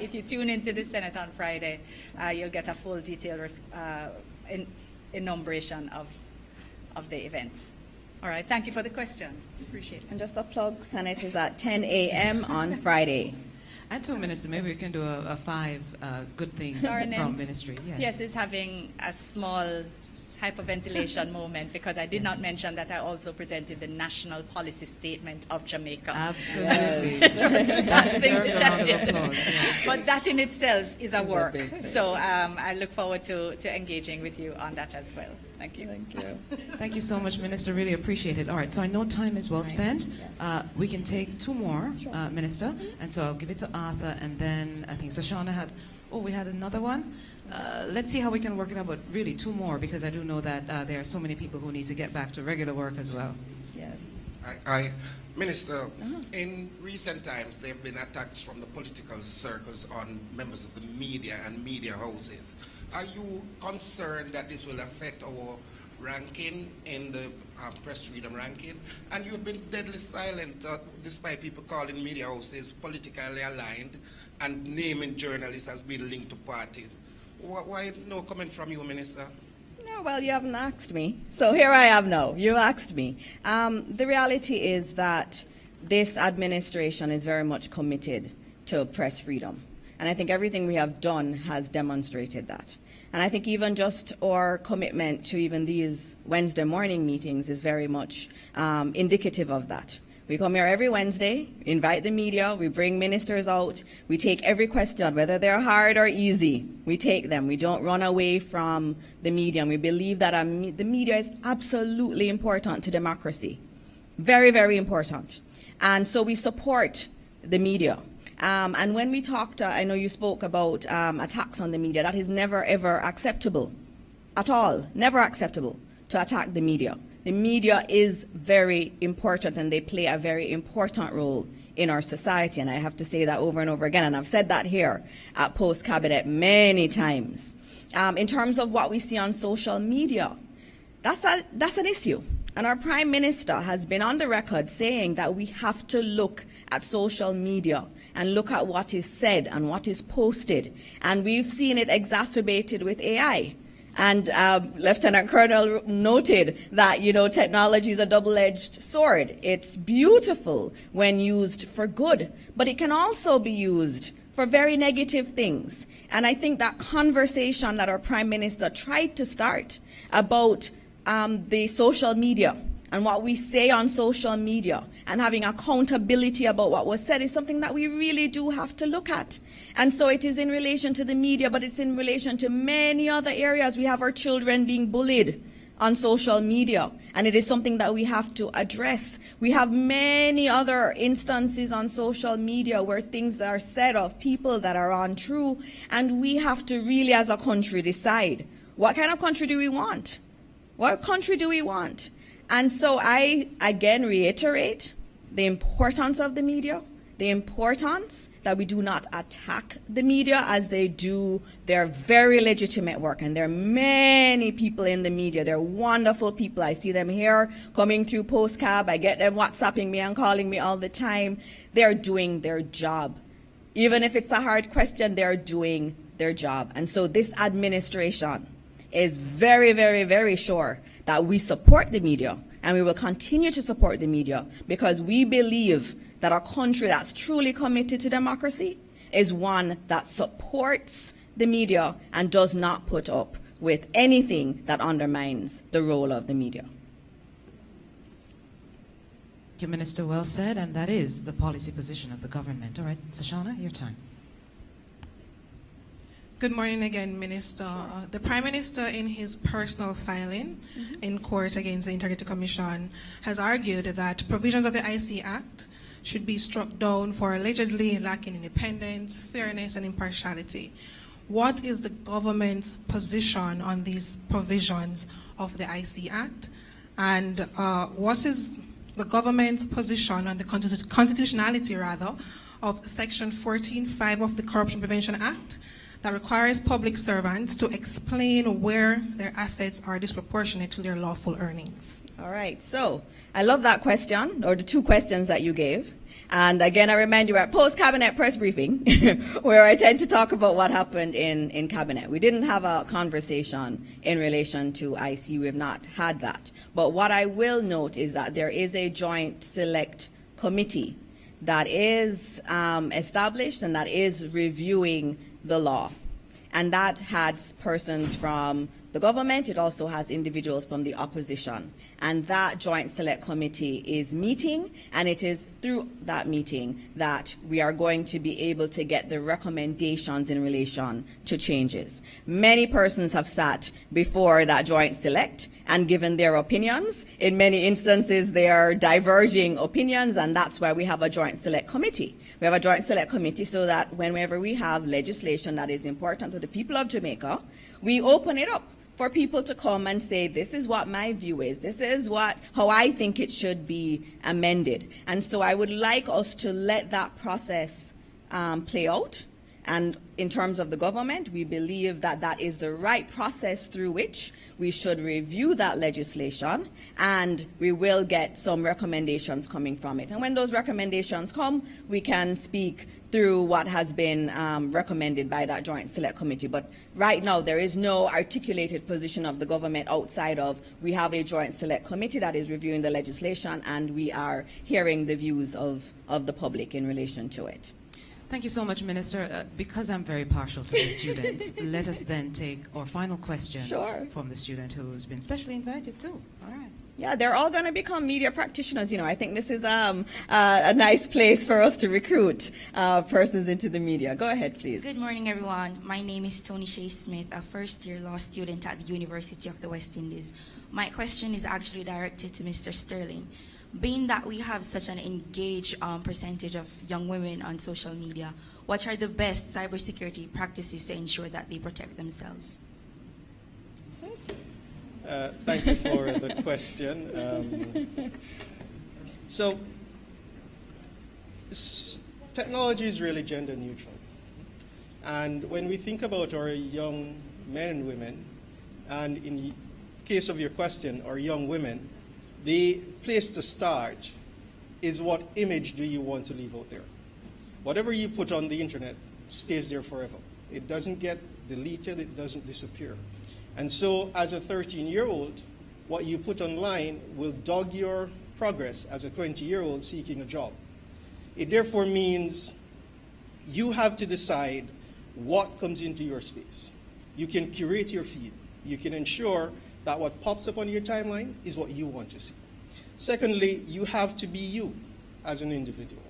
if you tune into the Senate on Friday, you'll get a full detailed enumeration of the events. All right, thank you for the question. Appreciate it. And just a plug, Senate is at 10 a.m. on Friday. And 2 minutes, maybe we can do a 5 good things from ministry. Yes, it's having a small hyperventilation moment because I did not mention that I also presented the national policy statement of Jamaica. Absolutely. That deserves a round of applause. Yes. But that in itself is a work. So I look forward to engaging with you on that as well. Thank you. Thank you. Thank you so much, Minister. Really appreciate it. All right, so I know time is well spent. We can take 2 more, Minister. And so I'll give it to Arthur, and then I think Sashana we had another one. Let's see how we can work it out, but really 2 more, because I do know that there are so many people who need to get back to regular work as well. Yes. Minister, in recent times there have been attacks from the political circles on members of the media and media houses. Are you concerned that this will affect our ranking in the press freedom ranking? And you've been deadly silent despite people calling media houses politically aligned and naming journalists as being linked to parties. Why no comment from you, Minister? No, well, you haven't asked me. So here I am now. You asked me. The reality is that this administration is very much committed to press freedom. And I think everything we have done has demonstrated that. And I think even just our commitment to even these Wednesday morning meetings is very much indicative of that. We come here every Wednesday, invite the media, we bring ministers out, we take every question, whether they're hard or easy, we take them. We don't run away from the media, and we believe that the media is absolutely important to democracy. Very, very important. And so we support the media. And when we talked, I know you spoke about attacks on the media. That is never, ever acceptable at all. Never acceptable to attack the media. The media is very important, and they play a very important role in our society. And I have to say that over and over again. And I've said that here at Post Cabinet many times. In terms of what we see on social media, that's an issue. And our Prime Minister has been on the record saying that we have to look at social media and look at what is said and what is posted. And we've seen it exacerbated with AI. And Lieutenant Colonel noted that, technology is a double-edged sword. It's beautiful when used for good, but it can also be used for very negative things. And I think that conversation that our Prime Minister tried to start about the social media and what we say on social media and having accountability about what was said is something that we really do have to look at. And so it is in relation to the media, but it's in relation to many other areas. We have our children being bullied on social media, and it is something that we have to address. We have many other instances on social media where things are said of people that are untrue, and we have to really, as a country, decide what kind of country do we want? What country do we want? And so I again reiterate the importance of the media, the importance that we do not attack the media as they do their very legitimate work. And there are many people in the media. They're wonderful people. I see them here coming through Postcab. I get them WhatsApping me and calling me all the time. They're doing their job. Even if it's a hard question, they're doing their job. And so this administration is very, very, very sure that we support the media, and we will continue to support the media, because we believe that a country that's truly committed to democracy is one that supports the media and does not put up with anything that undermines the role of the media. Thank you, Minister. Well said, and that is the policy position of the government. All right, Sashana, your time. Good morning again, Minister. The Prime Minister, in his personal filing in court against the Integrity Commission, has argued that provisions of the IC Act should be struck down for allegedly lacking independence, fairness, and impartiality. What is the government's position on these provisions of the IC Act? And what is the government's position on the constitutionality, of Section 14(5) of the Corruption Prevention Act, that requires public servants to explain where their assets are disproportionate to their lawful earnings? All right, so I love that question, or the two questions that you gave. And again, I remind you, we're at post-cabinet press briefing, where I tend to talk about what happened in cabinet. We didn't have a conversation in relation to IC. We have not had that. But what I will note is that there is a joint select committee that is established and that is reviewing the law. And that has persons from the government. It also has individuals from the opposition. And that joint select committee is meeting, and it is through that meeting that we are going to be able to get the recommendations in relation to changes. Many persons have sat before that joint select and given their opinions. In many instances, they are diverging opinions, and that's why we have a joint select committee. We have a joint select committee so that whenever we have legislation that is important to the people of Jamaica, we open it up for people to come and say, this is what my view is, this is how I think it should be amended. And so I would like us to let that process play out. And in terms of the government, we believe that that is the right process through which we should review that legislation, and we will get some recommendations coming from it. And when those recommendations come, we can speak through what has been recommended by that joint select committee. But right now, there is no articulated position of the government outside of, we have a joint select committee that is reviewing the legislation, and we are hearing the views of the public in relation to it. Thank you so much, Minister. Because I'm very partial to the students, let us then take our final question from the student who's been specially invited too. All right. Yeah, they're all going to become media practitioners. You know, I think this is a nice place for us to recruit persons into the media. Go ahead, please. Good morning, everyone. My name is Tony Shea Smith, a first-year law student at the University of the West Indies. My question is actually directed to Mr. Sterling. Being that we have such an engaged percentage of young women on social media, what are the best cybersecurity practices to ensure that they protect themselves? Thank you for the question. So, technology is really gender neutral. And when we think about our young men and women, and in the case of your question, our young women, the place to start is, what image do you want to leave out there? Whatever you put on the internet stays there forever. It doesn't get deleted, it doesn't disappear. And so as a 13-year-old, what you put online will dog your progress as a 20-year-old seeking a job. It therefore means you have to decide what comes into your space. You can curate your feed. You can ensure that what pops up on your timeline is what you want to see. Secondly, you have to be you. as an individual.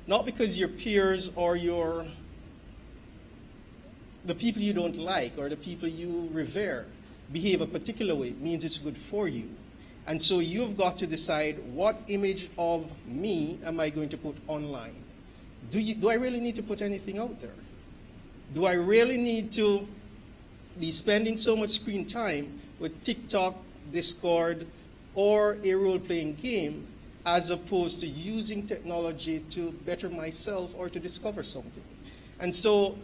Not because your peers or the people you don't like or the people you revere behave a particular way means it's good for you. And so you've got to decide, what image of me am I going to put online? Do I really need to put anything out there? Do I really need to be spending so much screen time with TikTok, Discord, or a role-playing game, as opposed to using technology to better myself or to discover something? And so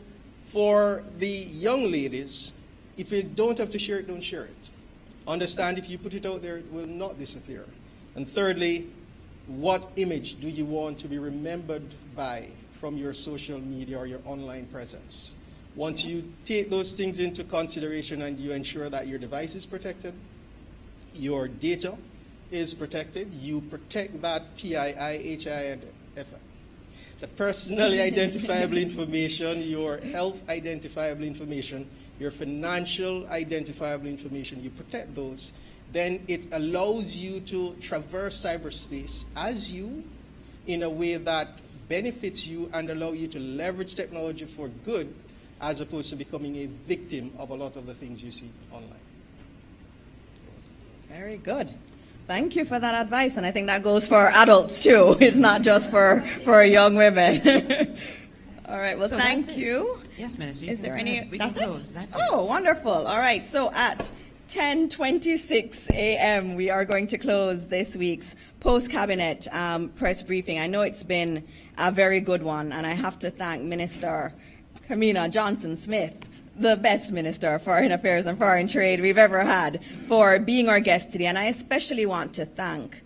for the young ladies, if you don't have to share it, don't share it. Understand, if you put it out there, it will not disappear. And thirdly, what image do you want to be remembered by from your social media or your online presence? Once you take those things into consideration and you ensure that your device is protected, your data is protected, you protect that PII, HI, and FI. The personally identifiable information, your health identifiable information, your financial identifiable information, you protect those, then it allows you to traverse cyberspace as you, in a way that benefits you and allow you to leverage technology for good, as opposed to becoming a victim of a lot of the things you see online. Very good. Thank you for that advice, and I think that goes for adults too. It's not just for young women. All right, well, So thank that's it. you. Yes, Minister. you Is can there go any? ahead. We can That's close. it? That's it. Oh, wonderful. All right, so at 10:26 a.m., we are going to close this week's post-cabinet press briefing. I know it's been a very good one, and I have to thank Minister Kamina Johnson-Smith, the best Minister of Foreign Affairs and Foreign Trade we've ever had, for being our guest today. And I especially want to thank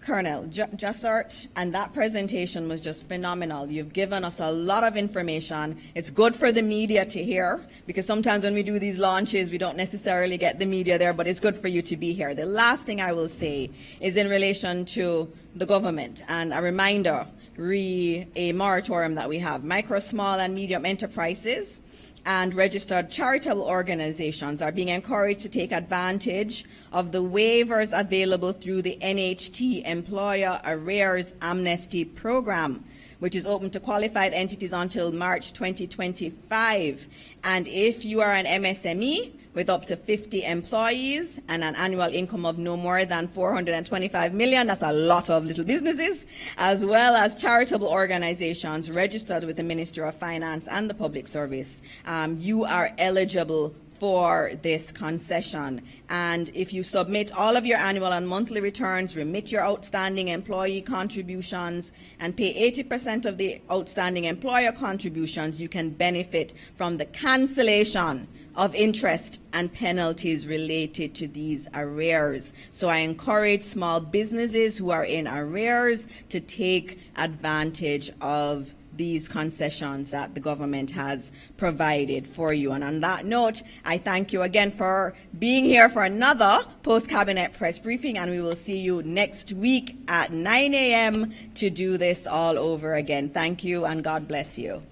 Colonel Jussart, and that presentation was just phenomenal. You've given us a lot of information. It's good for the media to hear, because sometimes when we do these launches, we don't necessarily get the media there, but it's good for you to be here. The last thing I will say is in relation to the government, and a reminder, a moratorium that we have. Micro, small, and medium enterprises and registered charitable organizations are being encouraged to take advantage of the waivers available through the NHT Employer Arrears Amnesty Program, which is open to qualified entities until March 2025. And if you are an MSME with up to 50 employees and an annual income of no more than 425 million, that's a lot of little businesses, as well as charitable organizations registered with the Ministry of Finance and the Public Service, you are eligible for this concession. And if you submit all of your annual and monthly returns, remit your outstanding employee contributions, and pay 80% of the outstanding employer contributions, you can benefit from the cancellation of interest and penalties related to these arrears. So I encourage small businesses who are in arrears to take advantage of these concessions that the government has provided for you. And on that note, I thank you again for being here for another post-cabinet press briefing, and we will see you next week at 9 a.m. to do this all over again. Thank you, and God bless you.